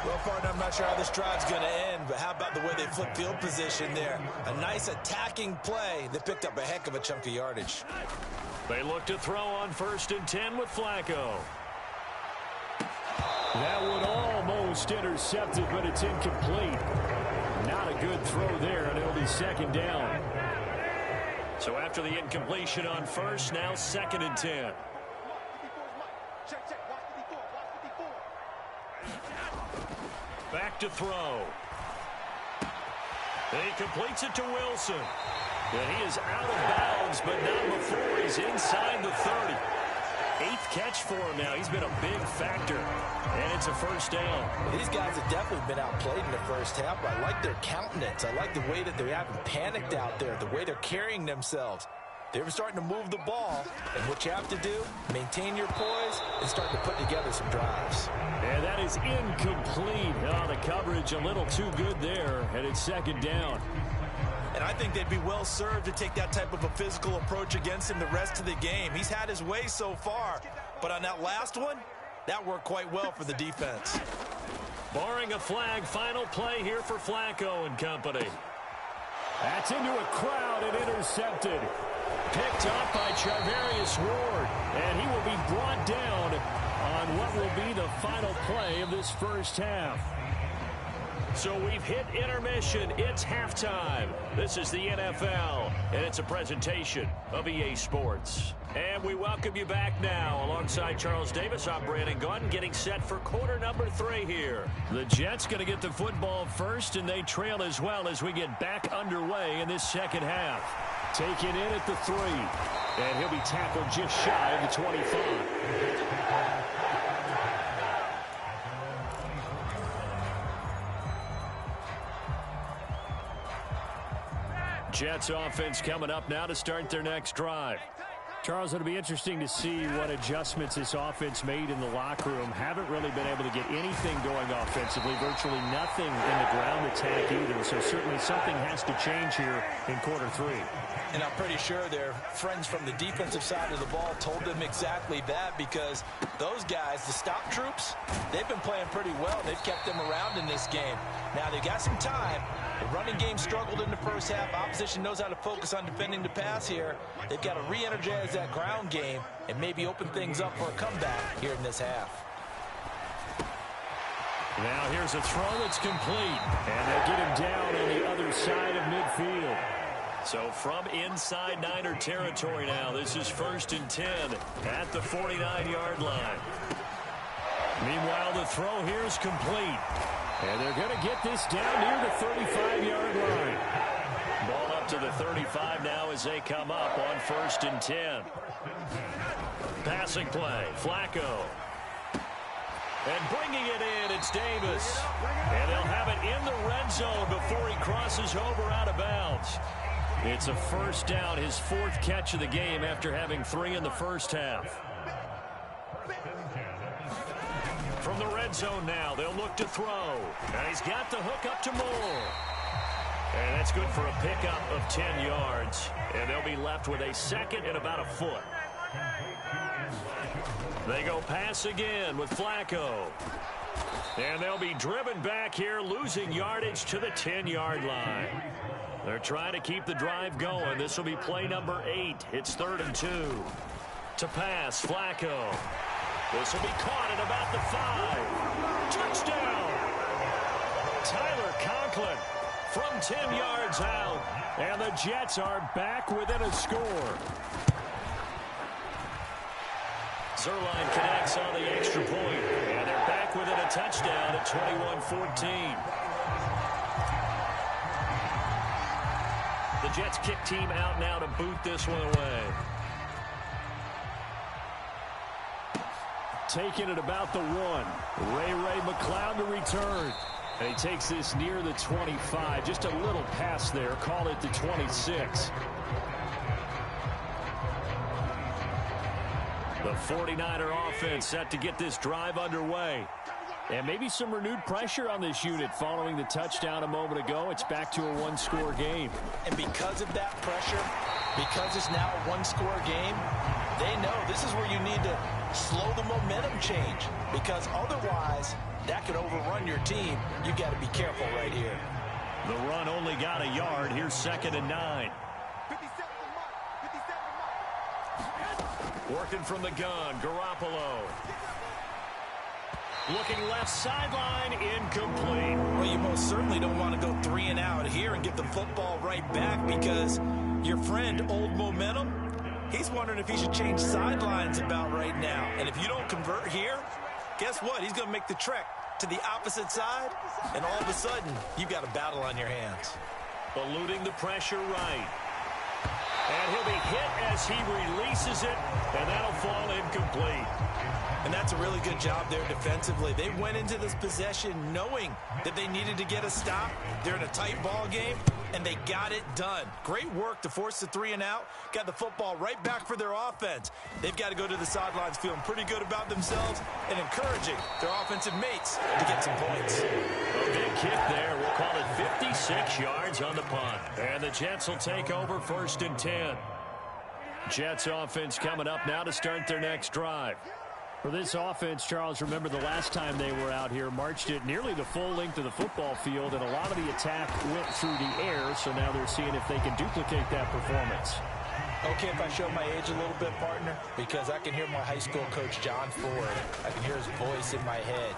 Well, partner, I'm not sure how this drive's going to end, but how about the way they flip field position there? A nice attacking play that picked up a heck of a chunk of yardage. They look to throw on first and 10 with Flacco. That one almost intercepted, but it's incomplete. Not a good throw there, and it'll be second down. So after the incompletion on first, now second and 10. Back to throw. He completes it to Wilson. And he is out of bounds, but not before he's inside the 30. 8th catch for him now. He's been a big factor. And it's a first down. These guys have definitely been outplayed in the first half. I like their countenance. I like the way that they haven't panicked out there, the way they're carrying themselves. They were starting to move the ball, and what you have to do, maintain your poise and start to put together some drives. And that is incomplete. Oh, the coverage a little too good there, and it's second down. And I think they'd be well served to take that type of a physical approach against him the rest of the game. He's had his way so far, but on that last one, that worked quite well for the defense. Barring a flag, final play here for Flacco and company. That's into a crowd and intercepted. Picked up by Charvarius Ward, and he will be brought down on what will be the final play of this first half. So we've hit intermission. It's halftime. This is the NFL, and it's a presentation of EA Sports. And we welcome you back now. Alongside Charles Davis, I'm Brandon Gaudin, getting set for quarter number 3 here. The Jets going to get the football first, and they trail as well as we get back underway in this second half. Taken in at the 3, and he'll be tackled just shy of the 25. Jets offense coming up now to start their next drive. Charles, it'll be interesting to see what adjustments this offense made in the locker room. Haven't really been able to get anything going offensively, virtually nothing in the ground attack either. So certainly something has to change here in quarter 3. And I'm pretty sure their friends from the defensive side of the ball told them exactly that, because those guys, the stop troops, they've been playing pretty well. They've kept them around in this game. Now they've got some time. The running game struggled in the first half. Opposition knows how to focus on defending the pass here. They've got to re-energize that ground game and maybe open things up for a comeback here in this half. Now here's a throw that's complete, and they get him down on the other side of midfield. So from inside Niner territory now, this is 1st and 10 at the 49-yard line. Meanwhile, the throw here is complete. And they're going to get this down near the 35-yard line. Ball up to the 35 now as they come up on 1st and 10. Passing play, Flacco. And bringing it in, it's Davis. And they'll have it in the red zone before he crosses over out of bounds. It's a first down, his 4th catch of the game after having 3 in the first half. From the red zone now, they'll look to throw. And he's got the hook up to Moore. And that's good for a pickup of 10 yards. And they'll be left with a 2nd and about a foot. They go pass again with Flacco. And they'll be driven back here, losing yardage to the 10-yard line. They're trying to keep the drive going. This will be play number 8. It's 3rd and 2. To pass, Flacco. This will be caught at about the 5. Touchdown! Tyler Conklin from 10 yards out. And the Jets are back within a score. Zerline connects on the extra point. And they're back within a touchdown at 21-14. The Jets kick team out now to boot this one away. Taking it about the 1. Ray McCloud to return. And he takes this near the 25. Just a little pass there. Call it the 26. The 49er offense set to get this drive underway. And maybe some renewed pressure on this unit following the touchdown a moment ago. It's back to a 1-score game. And because of that pressure, because it's now a 1-score game, they know this is where you need to slow the momentum change, because otherwise that could overrun your team. You've got to be careful right here. The run only got a yard. Here's 2nd and 9. 57 mark. Working from the gun, Garoppolo. Looking left sideline, incomplete. Well, you most certainly don't want to go 3 and out here and give the football right back, because your friend, Old Momentum, he's wondering if he should change sidelines about right now. And if you don't convert here, guess what? He's going to make the trek to the opposite side, and all of a sudden, you've got a battle on your hands. Eluding the pressure right. And he'll be hit as he releases it, and that'll fall incomplete. And that's a really good job there defensively. They went into this possession knowing that they needed to get a stop. They're in a tight ball game, and they got it done. Great work to force the 3 and out. Got the football right back for their offense. They've got to go to the sidelines feeling pretty good about themselves and encouraging their offensive mates to get some points. A big kick there. We'll call it 56 yards on the punt. And the Jets will take over 1st and 10. Jets offense coming up now to start their next drive. For this offense, Charles, remember the last time they were out here, marched it nearly the full length of the football field, and a lot of the attack went through the air, so now they're seeing if they can duplicate that performance. Okay, if I show my age a little bit, partner, because I can hear my high school coach, John Ford. I can hear his voice in my head.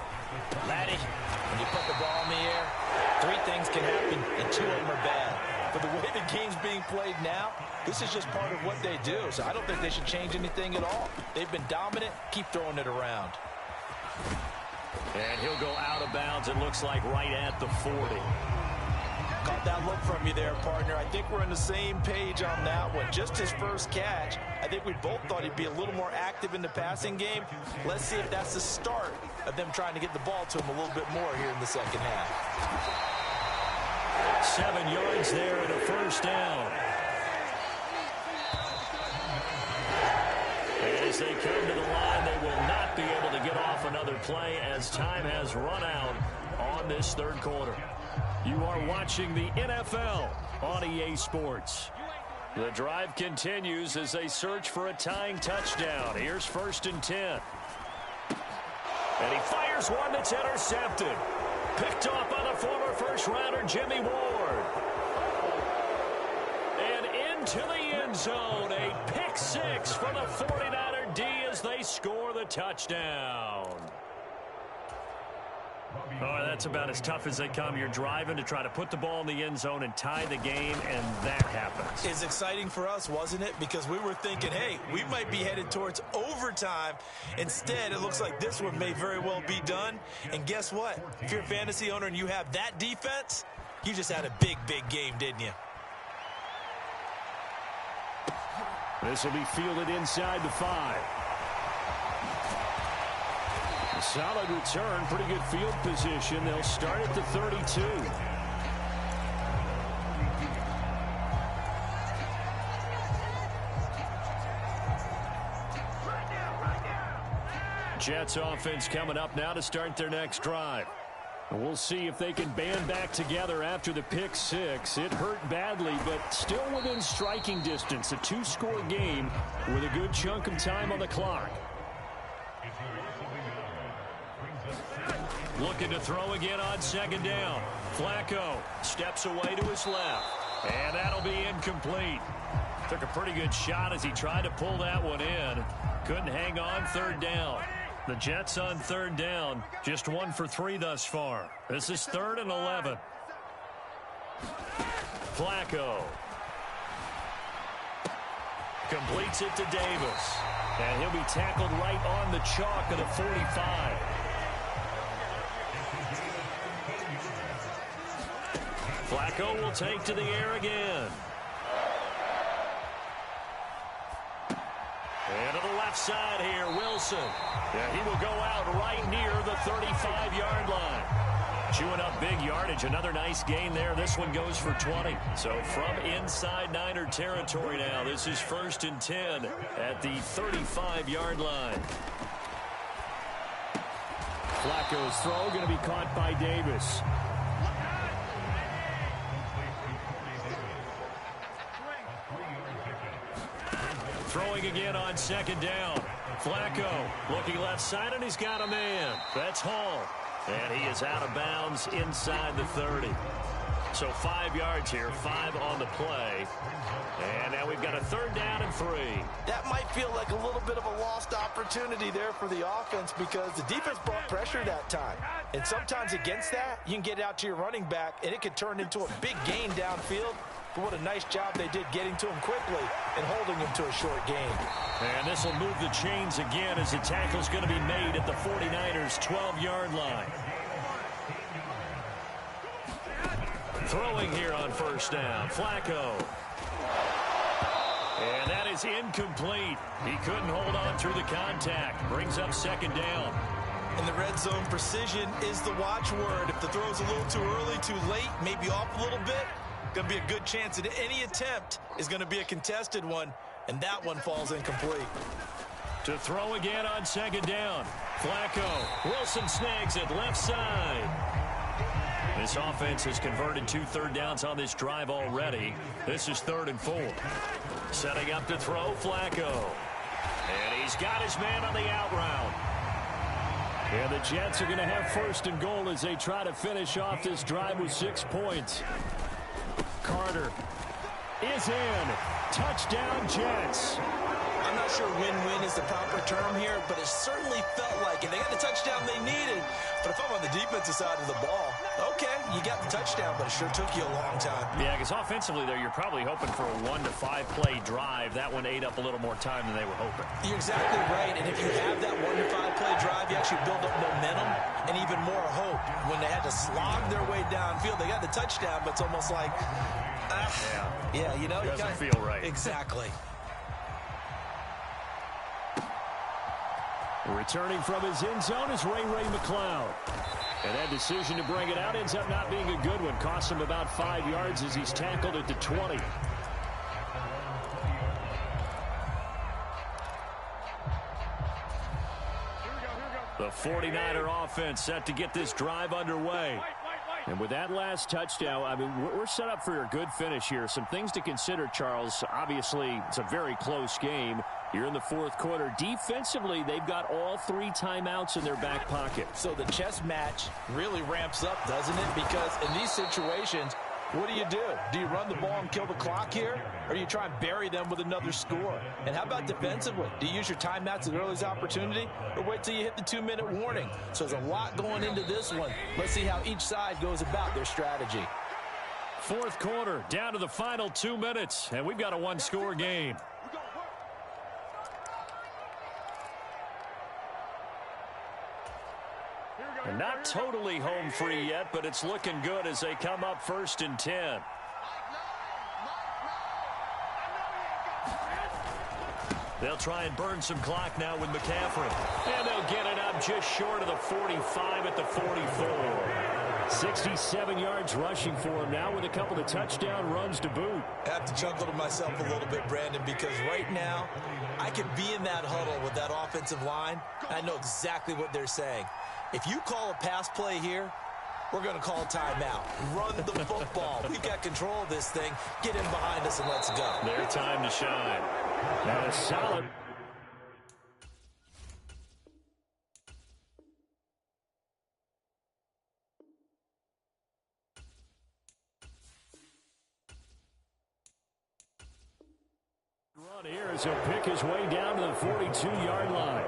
Laddie, when you put the ball in the air, 3 things can happen, and 2 of them are bad. But the way the game's being played now, this is just part of what they do. So I don't think they should change anything at all. They've been dominant. Keep throwing it around. And he'll go out of bounds, it looks like, right at the 40. Caught that look from you there, partner. I think we're on the same page on that one. Just his first catch. I think we both thought he'd be a little more active in the passing game. Let's see if that's the start of them trying to get the ball to him a little bit more here in the second half. 7 yards there and a first down. As they come to the line, they will not be able to get off another play as time has run out on this third quarter. You are watching the NFL on EA Sports. The drive continues as they search for a tying touchdown. Here's 1st and 10. And he fires one that's intercepted. Picked off by the former first-rounder Jimmy Ward. And into the end zone, a pick 6 for the 49er D as they score the touchdown. Oh, that's about as tough as they come. You're driving to try to put the ball in the end zone and tie the game, and that happens. It's exciting for us, wasn't it? Because we were thinking, hey, we might be headed towards overtime. Instead, it looks like this one may very well be done. And guess what? If you're a fantasy owner and you have that defense, you just had a big, big game, didn't you? This will be fielded inside the 5. A solid return, pretty good field position. They'll start at the 32. Jets offense coming up now to start their next drive. We'll see if they can band back together after the pick 6. It hurt badly, but still within striking distance. A 2-score game with a good chunk of time on the clock. Looking to throw again on 2nd down. Flacco steps away to his left. And that'll be incomplete. Took a pretty good shot as he tried to pull that one in. Couldn't hang on 3rd down. The Jets on 3rd down, just 1 for 3 thus far. This is 3rd and 11. Flacco completes it to Davis. And he'll be tackled right on the chalk of the 45. Flacco will take to the air again. And to the left side here, Wilson. Yeah, he will go out right near the 35-yard line. Chewing up big yardage. Another nice gain there. This one goes for 20. So from inside Niner territory now, this is 1st and 10 at the 35-yard line. Flacco's throw going to be caught by Davis. Throwing again on 2nd down. Flacco looking left side, and he's got a man. That's Hall. And he is out of bounds inside the 30. So 5 yards here, 5 on the play. And now we've got a 3rd down and 3. That might feel like a little bit of a lost opportunity there for the offense because the defense brought pressure that time. And sometimes against that, you can get out to your running back, and it could turn into a big gain downfield. But what a nice job they did getting to him quickly and holding him to a short gain. And this will move the chains again as the tackle's going to be made at the 49ers' 12-yard line. Throwing here on 1st down, Flacco. And that is incomplete. He couldn't hold on through the contact. Brings up 2nd down. In the red zone, precision is the watchword. If the throw's a little too early, too late, maybe off a little bit, going to be a good chance that any attempt is going to be a contested one, and that one falls incomplete. To throw again on 2nd down, Flacco. Wilson snags it left side. This offense has converted 2 3rd downs on this drive already. This is 3rd and 4. Setting up to throw, Flacco. And he's got his man on the out route. And the Jets are going to have first and goal as they try to finish off this drive with 6 points. Carter is in. Touchdown, Jets. I'm not sure win-win is the proper term here, but it certainly felt like it. They got the touchdown they needed. But if I'm on the defensive side of the ball, okay, you got the touchdown, but it sure took you a long time. Yeah, because offensively there, you're probably hoping for a 1 to 5 play drive. That one ate up a little more time than they were hoping. You're exactly right, and if you have that 1 to 5 play drive, you actually build up momentum and even more hope. When they had to slog their way downfield, they got the touchdown, but it's almost like, yeah, you know, it doesn't feel right. Exactly. Returning from his end zone is Ray McCloud. And that decision to bring it out ends up not being a good one. Costs him about 5 yards as he's tackled at the 20. The 49er offense set to get this drive underway. And with that last touchdown, I mean, we're set up for a good finish here. Some things to consider, Charles. Obviously, it's a very close game. You're in the fourth quarter. Defensively, they've got all 3 timeouts in their back pocket. So the chess match really ramps up, doesn't it? Because in these situations, what do? Do you run the ball and kill the clock here? Or do you try and bury them with another score? And how about defensively? Do you use your timeouts at the earliest opportunity? Or wait till you hit the 2-minute warning? So there's a lot going into this one. Let's see how each side goes about their strategy. Fourth quarter, down to the final 2 minutes. And we've got a 1-score game. And not totally home free yet, but it's looking good as they come up 1st and 10. They'll try and burn some clock now with McCaffrey. And they'll get it up just short of the 45 at the 44. 67 yards rushing for him now with a couple of touchdown runs to boot. I have to chuckle to myself a little bit, Brandon, because right now I could be in that huddle with that offensive line. I know exactly what they're saying. If you call a pass play here, we're going to call a timeout. Run the football. We've got control of this thing. Get in behind us and let's go. Their time to shine. That is solid. Run here as he'll pick his way down to the 42-yard line.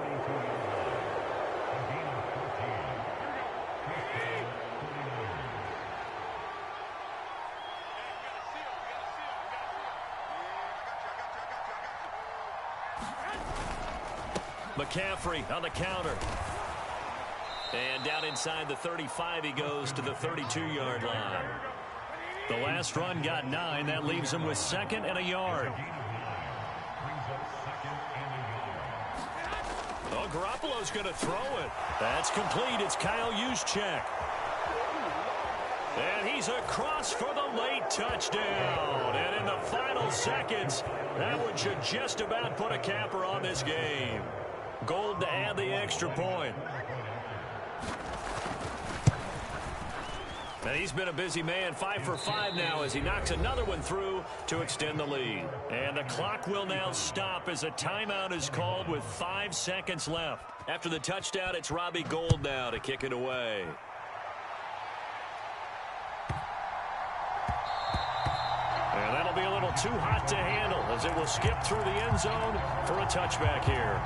McCaffrey on the counter. And down inside the 35 he goes to the 32-yard line. The last run got 9. That leaves him with 2nd and a yard. Oh, Garoppolo's going to throw it. That's complete. It's Kyle Juszczyk. And he's across for the late touchdown. And in the final seconds, that one should just about put a capper on this game. Gold to add the extra point. And he's been a busy man, 5 for 5 now as he knocks another one through to extend the lead. And the clock will now stop as a timeout is called with 5 seconds left. After the touchdown, it's Robbie Gould now to kick it away. And that'll be a little too hot to handle as it will skip through the end zone for a touchback here.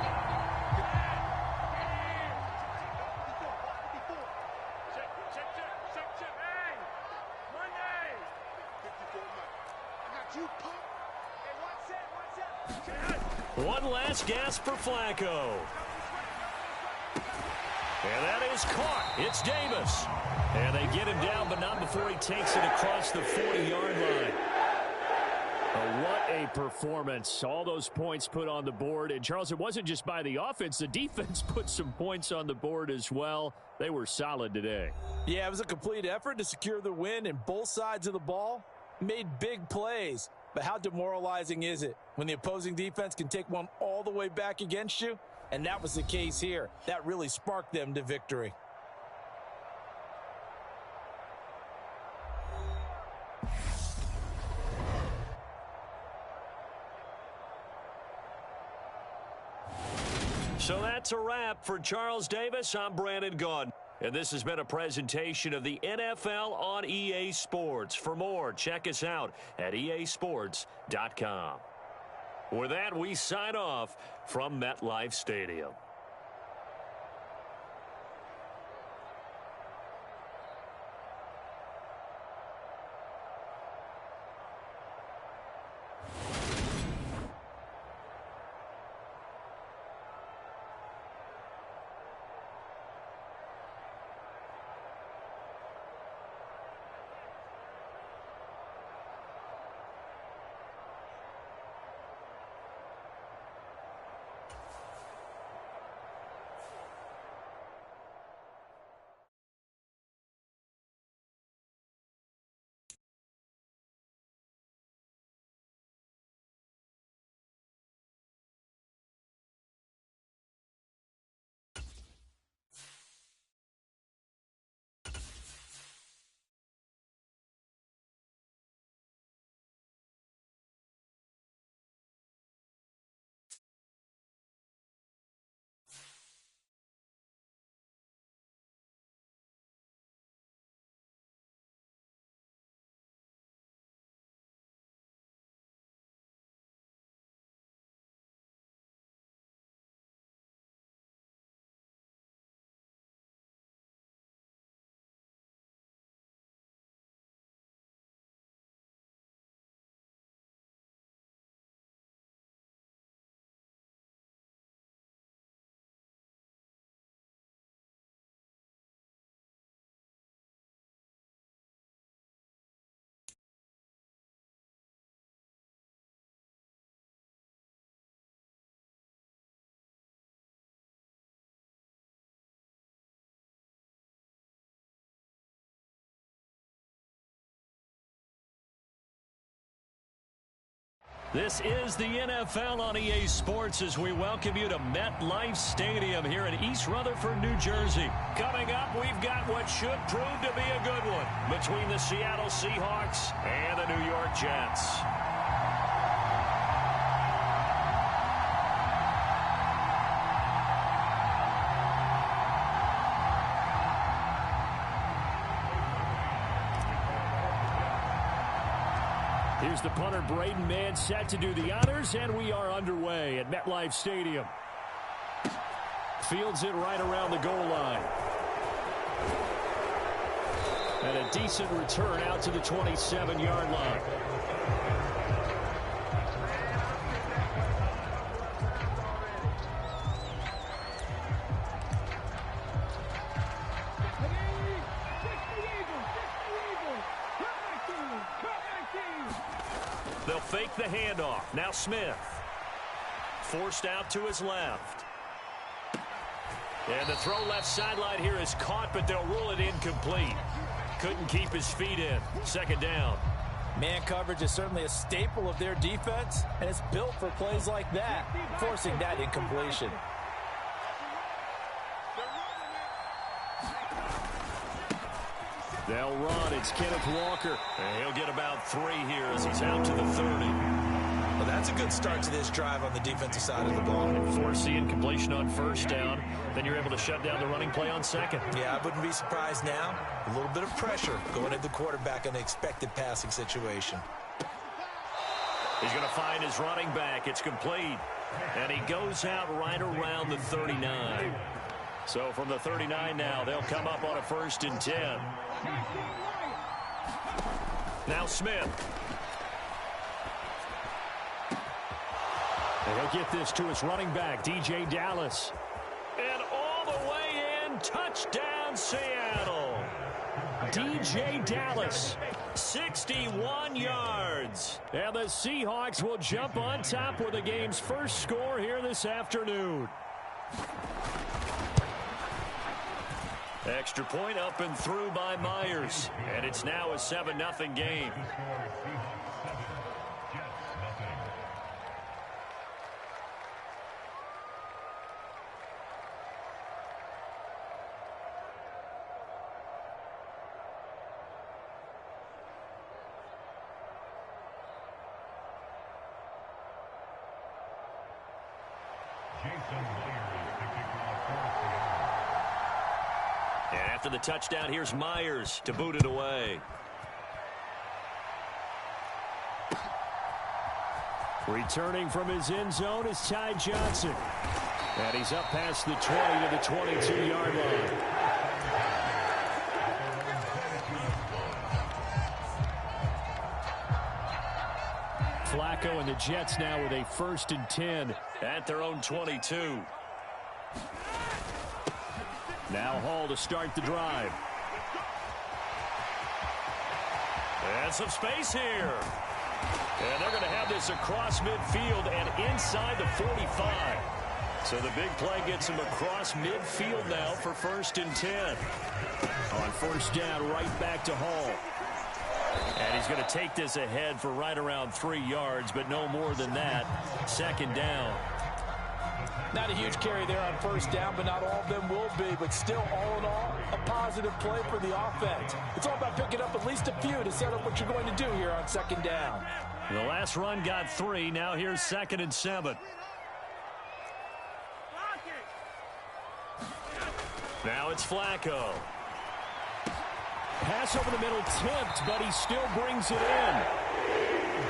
One last gasp for Flacco. And that is caught. It's Davis. And they get him down, but not before he takes it across the 40-yard line. Oh, what a performance. All those points put on the board. And, Charles, it wasn't just by the offense. The defense put some points on the board as well. They were solid today. Yeah, it was a complete effort to secure the win, and both sides of the ball made big plays. But how demoralizing is it when the opposing defense can take one all the way back against you? And that was the case here. That really sparked them to victory. So that's a wrap for Charles Davis. I'm Brandon Gaudin. And this has been a presentation of the NFL on EA Sports. For more, check us out at easports.com. With that, we sign off from MetLife Stadium. This is the NFL on EA Sports as we welcome you to MetLife Stadium here in East Rutherford, New Jersey. Coming up, we've got what should prove to be a good one between the Seattle Seahawks and the New York Jets. Here's the punter, Braden Mann, set to do the honors, and we are underway at MetLife Stadium. Fields it right around the goal line. And a decent return out to the 27-yard line. They'll fake the handoff. Now Smith. Forced out to his left. And the throw left sideline here is caught, but they'll rule it incomplete. Couldn't keep his feet in. Second down. Man coverage is certainly a staple of their defense, and it's built for plays like that, forcing that incompletion. They'll run. It's Kenneth Walker. And he'll get about 3 here as he's out to the 30. Well, that's a good start to this drive on the defensive side of the ball. Force the incompletion on first down. Then you're able to shut down the running play on second. Yeah, I wouldn't be surprised now. A little bit of pressure going at the quarterback in the expected passing situation. He's going to find his running back. It's complete. And he goes out right around the 39. So from the 39 now, they'll come up on a 1st and 10. Now Smith. And he'll get this to his running back, DJ Dallas. And all the way in, touchdown Seattle. DJ Dallas, 61 yards. And the Seahawks will jump on top with the game's first score here this afternoon. Extra point up and through by Myers. And it's now a 7-0 game. And after the touchdown, here's Myers to boot it away. Returning from his end zone is Ty Johnson. And he's up past the 20 to the 22-yard line. Flacco and the Jets now with a 1st and 10 at their own 22. Now Hall to start the drive. And some space here. And they're going to have this across midfield and inside the 45. So the big play gets him across midfield now for 1st and 10. On 1st down, right back to Hall. And he's going to take this ahead for right around 3 yards, but no more than that. 2nd down. Not a huge carry there on 1st down, but not all of them will be. But still, all in all, a positive play for the offense. It's all about picking up at least a few to set up what you're going to do here on 2nd down. The last run got 3. Now here's 2nd and 7. Now it's Flacco. Pass over the middle tipped, but he still brings it in.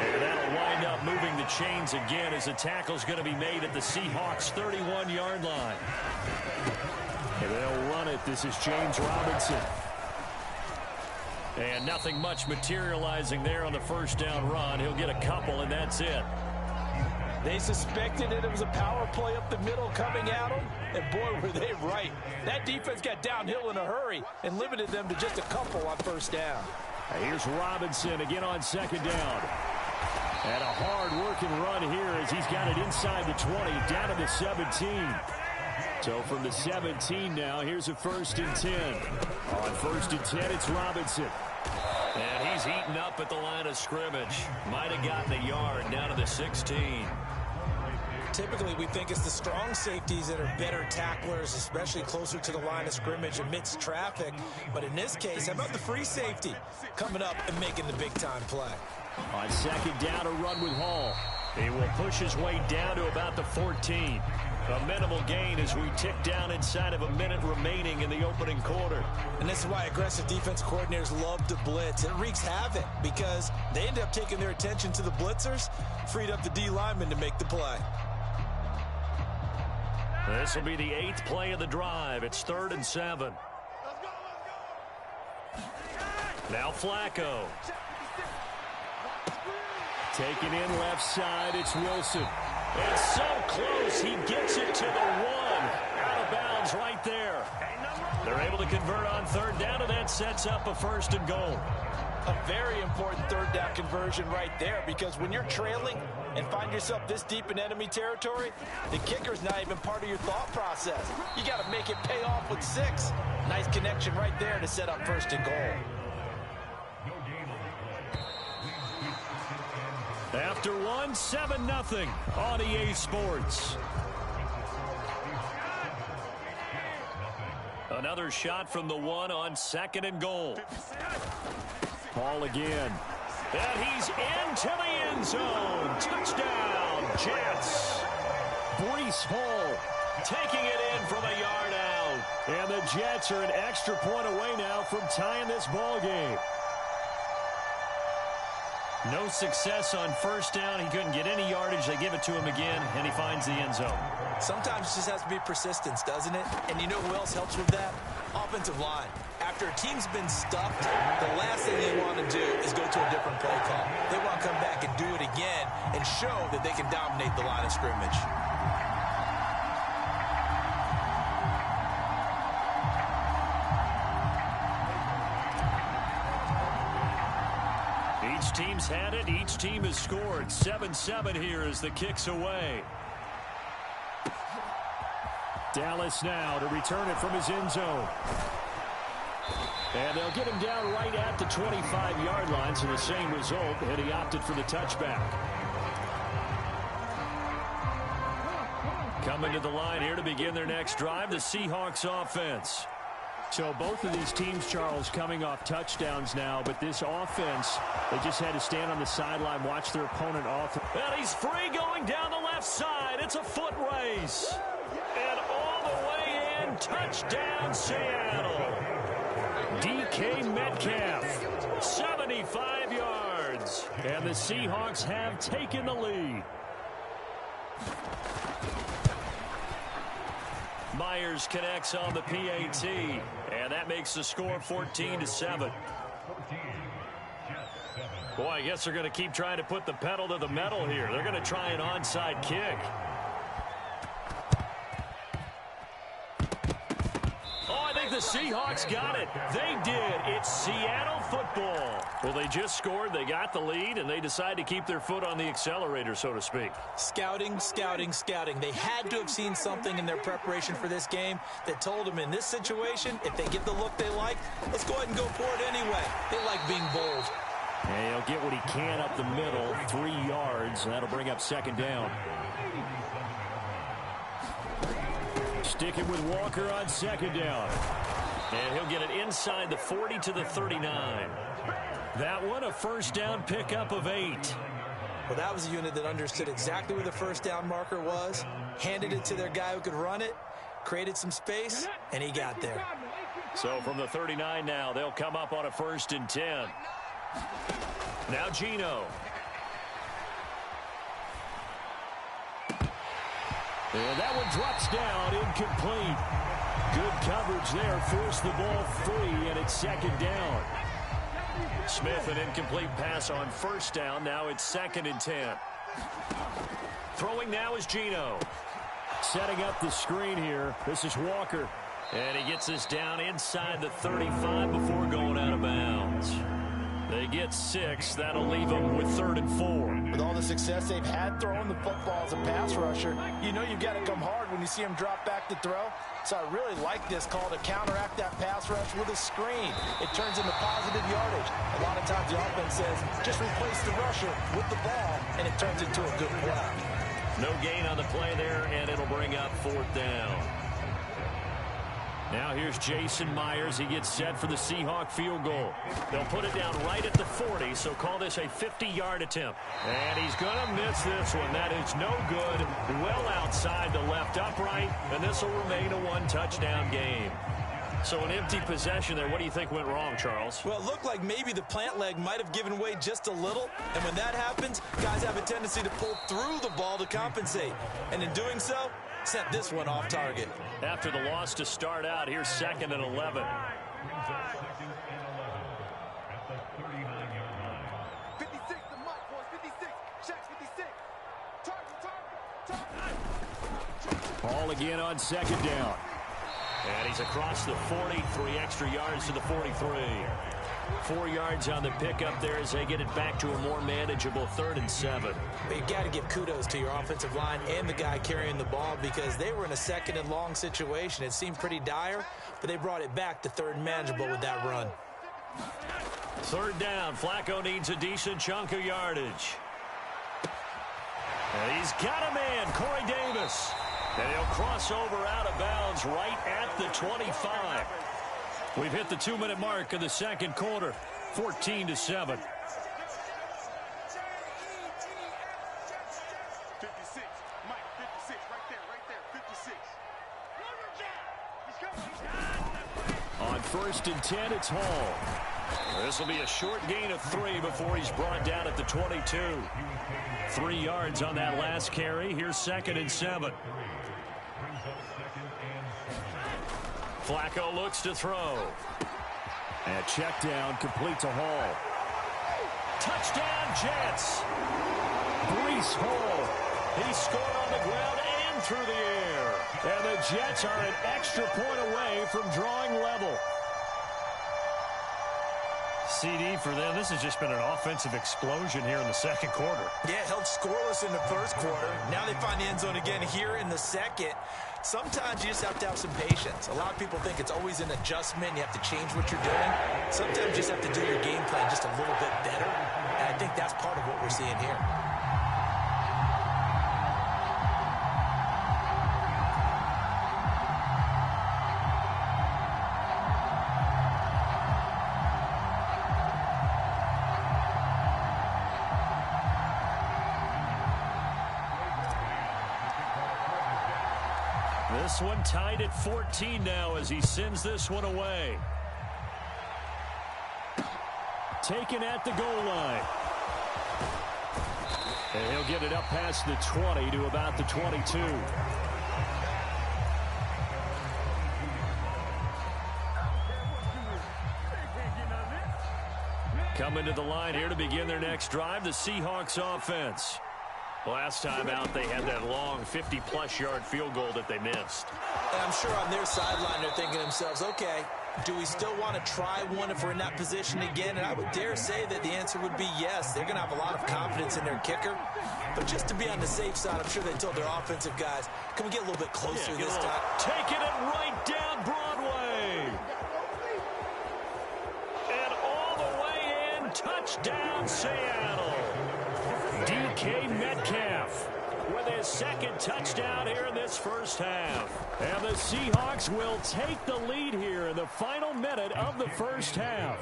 And that'll wind up moving the chains again as the tackle's going to be made at the Seahawks' 31-yard line. And they'll run it. This is James Robinson. And nothing much materializing there on the 1st down run. He'll get a couple, and that's it. They suspected that it was a power play up the middle coming at them, and boy, were they right. That defense got downhill in a hurry and limited them to just a couple on 1st down. Here's Robinson again on 2nd down. And a hard-working run here as he's got it inside the 20, down to the 17. So from the 17 now, here's a 1st and 10. On 1st and 10, it's Robinson. And he's eaten up at the line of scrimmage. Might have gotten a yard down to the 16. Typically, we think it's the strong safeties that are better tacklers, especially closer to the line of scrimmage amidst traffic. But in this case, how about the free safety coming up and making the big-time play? On 2nd down, a run with Hall. He will push his way down to about the 14. A minimal gain as we tick down inside of a minute remaining in the opening quarter. And this is why aggressive defense coordinators love to blitz. It wreaks havoc because they end up taking their attention to the blitzers, freed up the D linemen to make the play. This will be the 8th play of the drive. It's 3rd and 7. Now Flacco. Taken in left side, it's Wilson. It's so close, he gets it to the 1. Out of bounds right there. They're able to convert on 3rd down, and that sets up a 1st and goal. A very important 3rd down conversion right there, because when you're trailing and find yourself this deep in enemy territory, the kicker's not even part of your thought process. You got to make it pay off with 6. Nice connection right there to set up 1st and goal. After 1, 7-0 on EA Sports. Another shot from the 1 on 2nd and goal. Hall again. And he's into the end zone. Touchdown, Jets. Breece Hall taking it in from a yard out. And the Jets are an extra point away now from tying this ball game. No success on 1st down. He couldn't get any yardage. They give it to him again, and he finds the end zone. Sometimes it just has to be persistence, doesn't it? And you know who else helps with that? Offensive line. After a team's been stuffed, the last thing they want to do is go to a different play call. They want to come back and do it again and show that they can dominate the line of scrimmage. Each team's had it. Each team has scored. 7-7 here as the kick's away. Dallas now to return it from his end zone. And they'll get him down right at the 25-yard line, so the same result, and he opted for the touchback. Coming to the line here to begin their next drive, the Seahawks offense. So both of these teams, Charles, coming off touchdowns now, but this offense, they just had to stand on the sideline, watch their opponent off. And he's free going down the left side. It's It's a foot race. And all the way in, touchdown Seattle. DK Metcalf, 75 yards. And the Seahawks have taken the lead. Myers connects on the PAT, and that makes the score 14-7. Boy, I guess they're going to keep trying to put the pedal to the metal here. They're going to try an onside kick. Oh, I think the Seahawks got it. They did. It's Seattle football. Well, they just scored. They got the lead, and they decide to keep their foot on the accelerator, so to speak. Scouting, scouting, scouting. They had to have seen something in their preparation for this game that told them in this situation, if they get the look they like, let's go ahead and go for it anyway. They like being bold. And he'll get what he can up the middle, 3 yards. That'll bring up second down. Sticking with Walker on second down. And he'll get it inside the 40 to the 39. That one, a first down pickup of 8. Well, that was a unit that understood exactly where the first down marker was, handed it to their guy who could run it, created some space, and he got there. So from the 39 now, they'll come up on a 1st and 10. Now Geno. And that one drops down, incomplete. Good coverage there, forced the ball free, and it's second down. Smith, an incomplete pass on first down. Now it's 2nd and 10. Throwing now is Geno. Setting up the screen here. This is Walker. And he gets this down inside the 35 before going out of bounds. They get 6. That'll leave them with 3rd and 4. With all the success they've had throwing the football as a pass rusher, you know you've got to come hard when you see him drop back to throw. So I really like this call to counteract that pass rush with a screen. It turns into positive yardage. A lot of times the offense says, just replace the rusher with the ball, and it turns into a good play. No gain on the play there, and it'll bring up 4th down. Now here's Jason Myers. He gets set for the Seahawk field goal. They'll put it down right at the 40, so call this a 50-yard attempt. And he's going to miss this one. That is no good. Well outside the left upright, and this will remain a 1-touchdown game. So an empty possession there. What do you think went wrong, Charles? Well, it looked like maybe the plant leg might have given way just a little. And when that happens, guys have a tendency to pull through the ball to compensate. And in doing so, sent this one off target. After the loss to start out, here's 2nd and 11. 56, the mic, boys, 56. Check 56. Target. Ball again on second down. And he's across the 40, 3 extra yards to the 43. 4 yards on the pickup there as they get it back to a more manageable 3rd and 7. But you've got to give kudos to your offensive line and the guy carrying the ball because they were in a 2nd and long situation. It seemed pretty dire, but they brought it back to 3rd and manageable with that run. 3rd down. Flacco needs a decent chunk of yardage. And he's got a man, Corey Davis. And he'll cross over out of bounds right at the 25. We've hit the 2-minute mark of the second quarter, 14-7. 56, Mike, 56, right there, 56. On 1st and 10, it's Hall. This will be a short gain of 3 before he's brought down at the 22. 3 yards on that last carry. Here's 2nd and 7. Flacco looks to throw. And check down, complete to Hall. Touchdown, Jets. Breece Hall. He scored on the ground and through the air. And the Jets are an extra point away from drawing level. CD for them. This has just been an offensive explosion here in the second quarter. Yeah, held scoreless in the first quarter. Now they find the end zone again here in the second. Sometimes you just have to have some patience. A lot of people think it's always an adjustment. You have to change what you're doing. Sometimes you just have to do your game plan just a little bit better. And I think that's part of what we're seeing here. This one tied at 14 now as he sends this one away. Taken at the goal line. And he'll get it up past the 20 to about the 22. Coming to the line here to begin their next drive, the Seahawks offense. Last time out, they had that long 50-plus yard field goal that they missed. And I'm sure on their sideline they're thinking to themselves, okay, do we still want to try one if we're in that position again? And I would dare say that the answer would be yes. They're going to have a lot of confidence in their kicker. But just to be on the safe side, I'm sure they told their offensive guys, can we get a little bit closer this time? Taking it right down Broadway. And all the way in, touchdown Seattle. DK Metcalf with his second touchdown here in this first half. And the Seahawks will take the lead here in the final minute of the first half.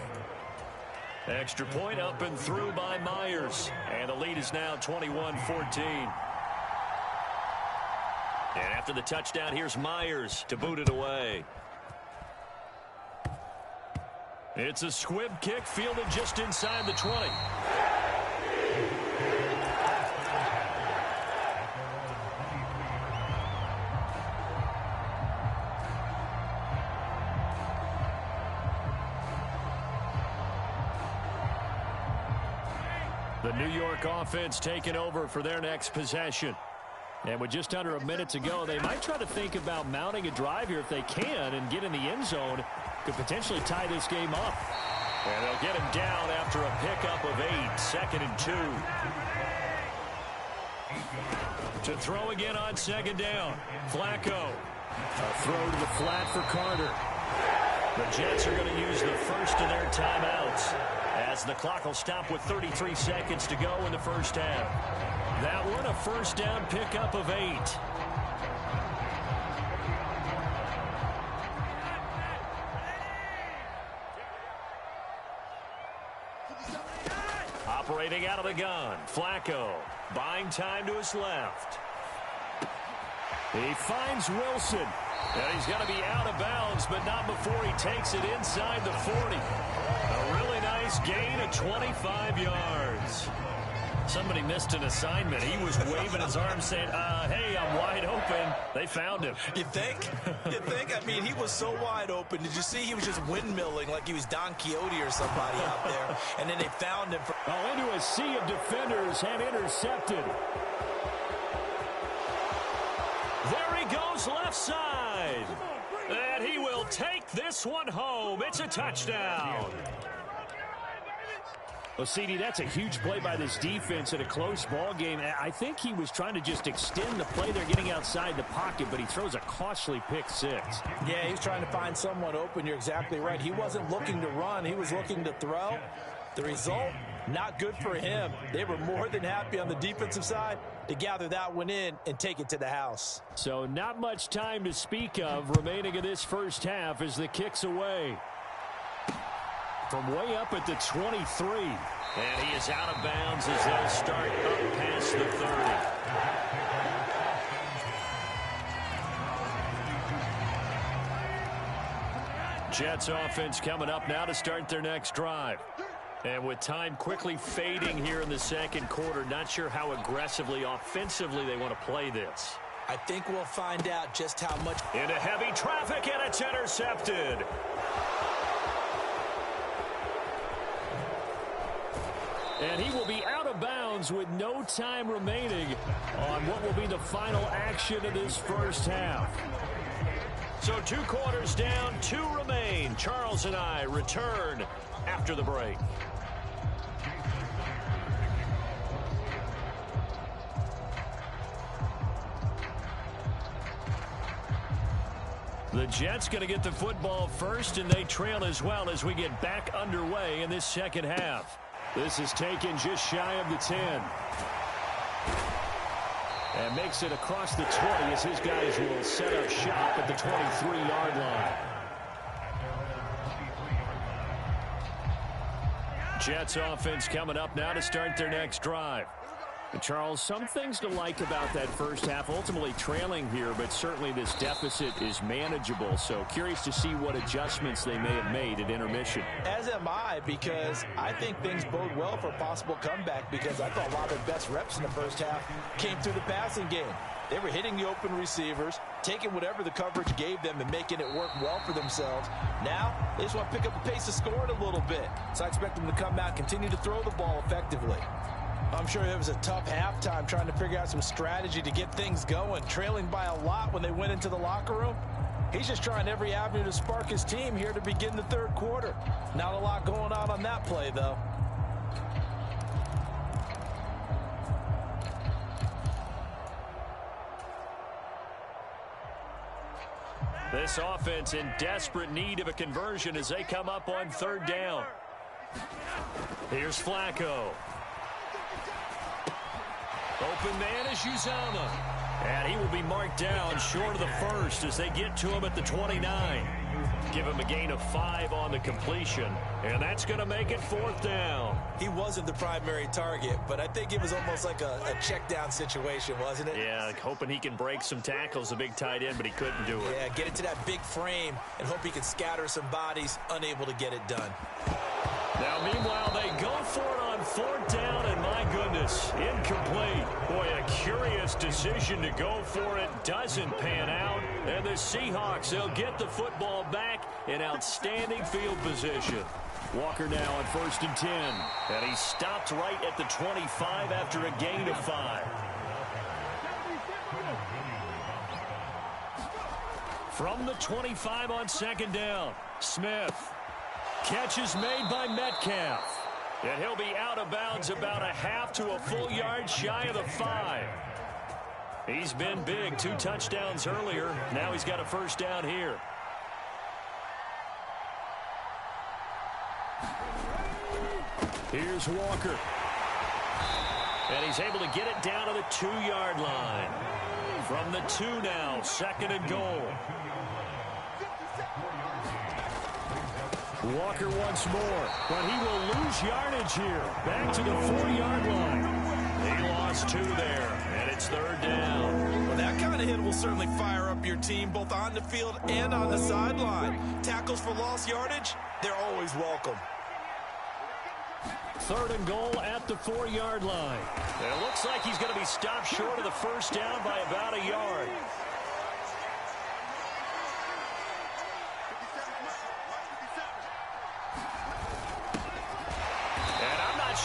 Extra point up and through by Myers. And the lead is now 21-14. And after the touchdown, here's Myers to boot it away. It's a squib kick fielded just inside the 20. The New York offense taking over for their next possession. And with just under a minute to go, they might try to think about mounting a drive here if they can and get in the end zone. Could potentially tie this game up. And they'll get him down after a pickup of 8, 2nd and 2. To throw again on 2nd down. Flacco. A throw to the flat for Carter. The Jets are going to use the first of their timeouts, as the clock will stop with 33 seconds to go in the first half. That one a first down pickup of 8. Operating out of the gun, Flacco buying time to his left. He finds Wilson. And he's got to be out of bounds, but not before he takes it inside the 40. A really nice gain of 25 yards. Somebody missed an assignment. He was waving his arms saying, hey, I'm wide open. They found him. You think? You think? I mean, he was so wide open. Did you see he was just windmilling like he was Don Quixote or somebody out there? And then they found him. Into a sea of defenders and intercepted. There he goes left side. And he will take this one home. It's a touchdown. Well, CD, that's a huge play by this defense in a close ball game. I think he was trying to just extend the play. They're getting outside the pocket, but he throws a costly pick 6. Yeah, he's trying to find someone open. You're exactly right. He wasn't looking to run. He was looking to throw. The result, not good for him. They were more than happy on the defensive side to gather that one in and take it to the house. So not much time to speak of remaining in this first half as the kick's away. From way up at the 23. And he is out of bounds as they'll start up past the 30. Jets offense coming up now to start their next drive. And with time quickly fading here in the second quarter, not sure how aggressively, offensively they want to play this. I think we'll find out just how much. Into heavy traffic, and it's intercepted. And he will be out of bounds with no time remaining on what will be the final action of this first half. So 2 quarters down, 2 remain. Charles and I return after the break. The Jets going to get the football first, and they trail as well as we get back underway in this second half. This is taken just shy of the 10. And makes it across the 20 as his guys will set up shop at the 23-yard line. Jets offense coming up now to start their next drive. And Charles, some things to like about that first half. Ultimately trailing here, but certainly this deficit is manageable. So curious to see what adjustments they may have made at intermission. As am I, because I think things bode well for a possible comeback, because I thought a lot of their best reps in the first half came through the passing game. They were hitting the open receivers, taking whatever the coverage gave them and making it work well for themselves. Now, they just want to pick up the pace of scoring a little bit. So I expect them to come out and continue to throw the ball effectively. I'm sure it was a tough halftime trying to figure out some strategy to get things going, trailing by a lot when they went into the locker room. He's just trying every avenue to spark his team here to begin the third quarter. Not a lot going on that play, though. This offense in desperate need of a conversion as they come up on third down. Here's Flacco. Open man is Uzama. And he will be marked down short of the first as they get to him at the 29. Give him a gain of 5 on the completion, and that's going to make it fourth down. He wasn't the primary target, but I think it was almost like a check down situation, wasn't it? Yeah, hoping he can break some tackles, the big tight end, but he couldn't do it. Yeah, get into that big frame and hope he can scatter some bodies, unable to get it done. Now, meanwhile, they go for it on fourth down, and my goodness, incomplete. Boy, a curious decision to go for it. Doesn't pan out. And the Seahawks, they'll get the football back in outstanding field position. Walker now on 1st and 10. And he stopped right at the 25 after a gain of 5. From the 25 on 2nd down, Smith. Catch is made by Metcalf. And he'll be out of bounds about a half to a full yard shy of the 5. He's been big, 2 touchdowns earlier. Now he's got a first down here. Here's Walker. And he's able to get it down to the 2-yard line. From the 2 now, 2nd and goal. Walker once more, but he will lose yardage here. Back to the 4-yard line. He lost 2 there, and it's 3rd down. Well, that kind of hit will certainly fire up your team, both on the field and on the sideline. Tackles for lost yardage, they're always welcome. 3rd and goal at the 4-yard line. And it looks like he's going to be stopped short of the first down by about a yard.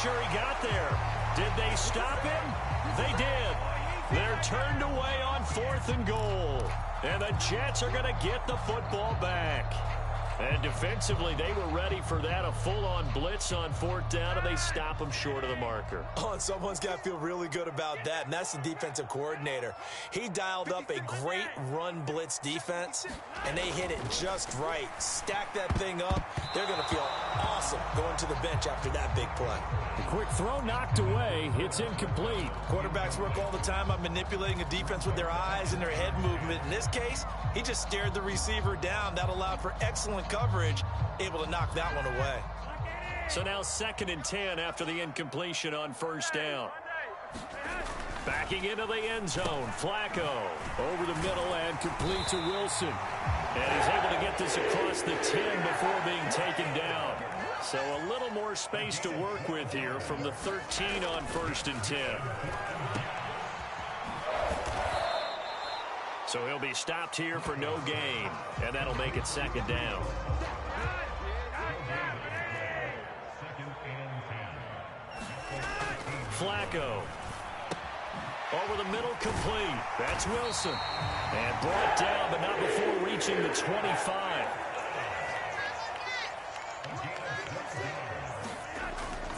Sure he got there. Did they stop him? They did. They're turned away on 4th and goal. And the Jets are going to get the football back. And defensively, they were ready for that, a full-on blitz on 4th down, and they stop them short of the marker. Oh, and someone's got to feel really good about that, and that's the defensive coordinator. He dialed up a great run blitz defense, and they hit it just right. Stack that thing up. They're going to feel awesome going to the bench after that big play. The quick throw knocked away. It's incomplete. Quarterbacks work all the time on manipulating a defense with their eyes and their head movement. In this case, he just stared the receiver down. That allowed for excellent coverage, able to knock that one away. So now 2nd and 10 after the incompletion on 1st down. Backing into the end zone, Flacco over the middle and complete to Wilson. And he's able to get this across the 10 before being taken down. So a little more space to work with here from the 13 on 1st and 10. So he'll be stopped here for no gain, and that'll make it 2nd down. Flacco. Over the middle, complete. That's Wilson. And brought down, but not before reaching the 25.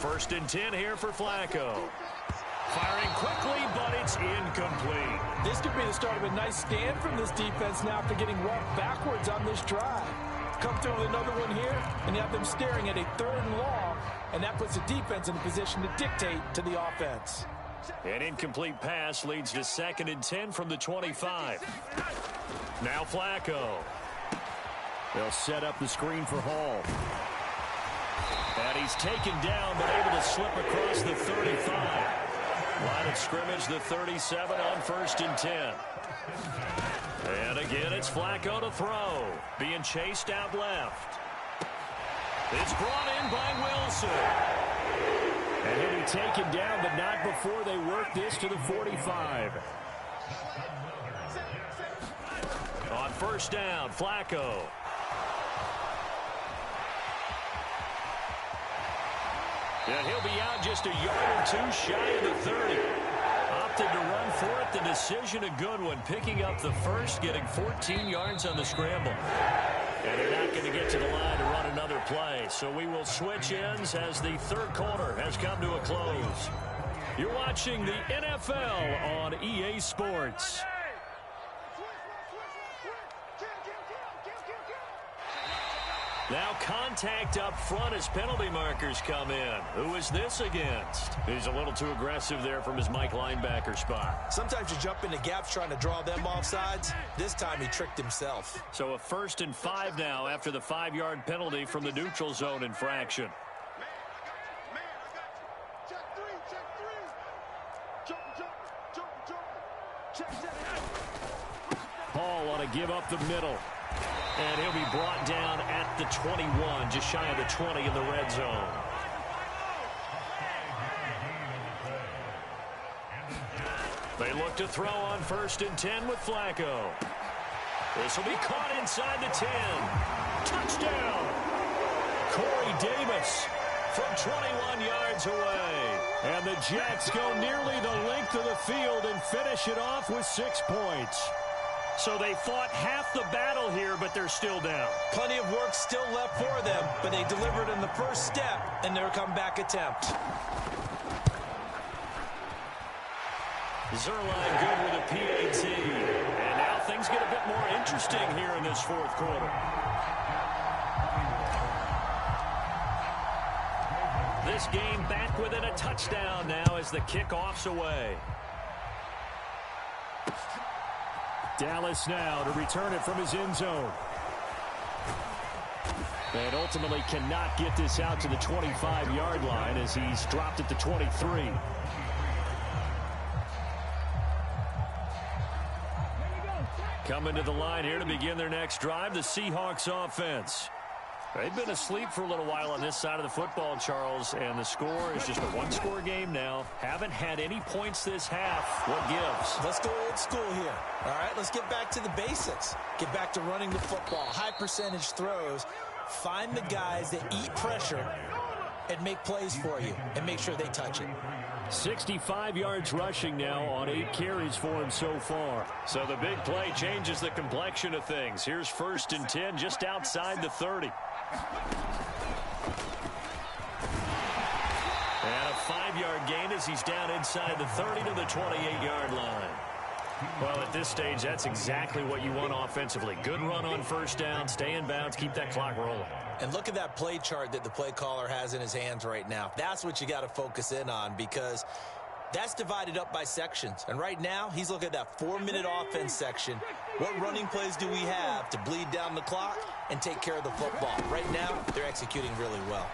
1st and 10 here for Flacco. Firing quickly, but it's incomplete. This could be the start of a nice stand from this defense now after getting walked backwards on this drive. Come through with another one here, and you have them staring at a 3rd and long, and that puts the defense in a position to dictate to the offense. An incomplete pass leads to 2nd and 10 from the 25. Now Flacco. They'll set up the screen for Hall. And he's taken down, but able to slip across the 35. Line of scrimmage, the 37 on 1st and 10. And again, it's Flacco to throw. Being chased out left. It's brought in by Wilson. And he'll be taken down, but not before they work this to the 45. On 1st down, Flacco. And he'll be out just a yard or two shy of the 30. Opted to run for it. The decision a good one. Picking up the first, getting 14 yards on the scramble. And they're not going to get to the line to run another play. So we will switch ends as the third quarter has come to a close. You're watching the NFL on EA Sports. Now contact up front as penalty markers come in. Who is this against? He's a little too aggressive there from his Mike linebacker spot. Sometimes you jump into gaps trying to draw them off sides. This time he tricked himself. So a 1st and 5 now after the 5-yard penalty from the neutral zone infraction. Hall on a give up the middle. And he'll be brought down at the 21, just shy of the 20 in the red zone. They look to throw on 1st and 10 with Flacco. This will be caught inside the 10. Touchdown! Corey Davis from 21 yards away. And the Jets go nearly the length of the field and finish it off with 6 points. So they fought half the battle here, but they're still down. Plenty of work still left for them, but they delivered in the first step in their comeback attempt. Zerline good with a PAT. And now things get a bit more interesting here in this fourth quarter. This game back within a touchdown now as the kickoff's away. Dallas now to return it from his end zone. And ultimately cannot get this out to the 25-yard line as he's dropped at the 23. Coming to the line here to begin their next drive, the Seahawks offense. They've been asleep for a little while on this side of the football, Charles, and the score is just a one-score game now. Haven't had any points this half. What gives? Let's go old school here. All right, let's get back to the basics. Get back to running the football, high percentage throws. Find the guys that eat pressure and make plays for you and make sure they touch it. 65 yards rushing now on 8 carries for him so far. So the big play changes the complexion of things. Here's 1st and 10 just outside the 30. And a 5-yard gain as he's down inside the 30 to the 28-yard line. Well, at this stage, that's exactly what you want offensively. Good run on 1st down, stay in bounds, keep that clock rolling. And look at that play chart that the play caller has in his hands right now. That's what you got to focus in on because that's divided up by sections. And right now, he's looking at that 4-minute offense section. What running plays do we have to bleed down the clock and take care of the football? Right now, they're executing really well.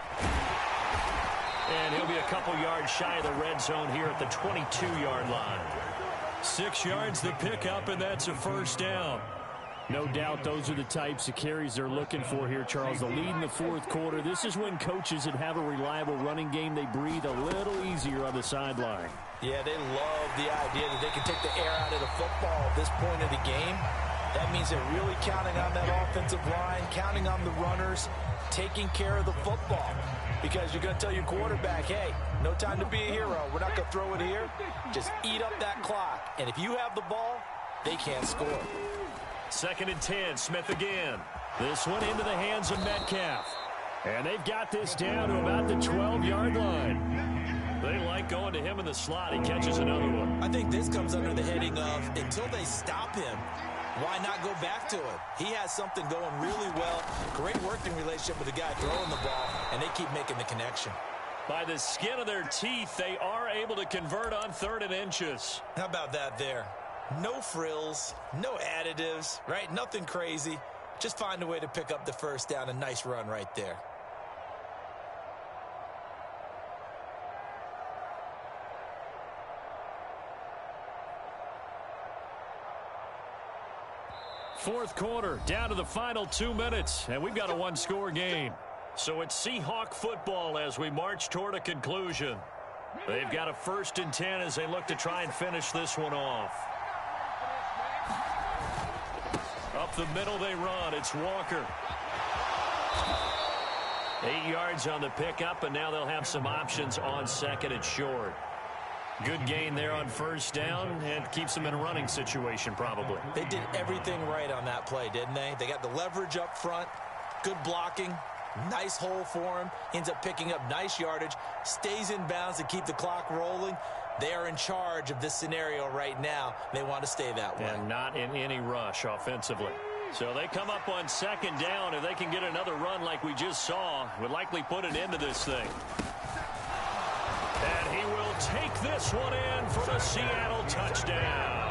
And he'll be a couple yards shy of the red zone here at the 22-yard line. 6 yards the pickup, and that's a 1st down. No doubt those are the types of carries they're looking for here, Charles. The lead in the fourth quarter. This is when coaches that have a reliable running game, they breathe a little easier on the sideline. Yeah, they love the idea that they can take the air out of the football at this point of the game. That means they're really counting on that offensive line, counting on the runners, taking care of the football. Because you're going to tell your quarterback, hey, no time to be a hero. We're not going to throw it here. Just eat up that clock. And if you have the ball, they can't score. 2nd and 10, Smith again. This one into the hands of Metcalf. And they've got this down to about the 12-yard line. They like going to him in the slot. He catches another one. I think this comes under the heading of until they stop him, why not go back to it? He has something going really well. Great working relationship with the guy throwing the ball, and they keep making the connection. By the skin of their teeth, they are able to convert on 3rd and inches. How about that there? No frills, no additives, right? Nothing crazy. Just find a way to pick up the 1st down. A nice run right there. Fourth quarter, down to the final 2 minutes, and we've got a one-score game. So it's Seahawk football as we march toward a conclusion. They've got a 1st and 10 as they look to try and finish this one off. Up the middle they run. It's Walker. 8 yards on the pickup, and now they'll have some options on 2nd and short. Good gain there on 1st down, and keeps them in a running situation probably. They did everything right on that play, didn't they? They got the leverage up front, good blocking, nice hole for him, ends up picking up nice yardage, stays in bounds to keep the clock rolling. They are in charge of this scenario right now. They want to stay that way. And not in any rush offensively. So they come up on 2nd down. If they can get another run like we just saw, would likely put an end to this thing. And he will take this one in for the Seattle touchdown.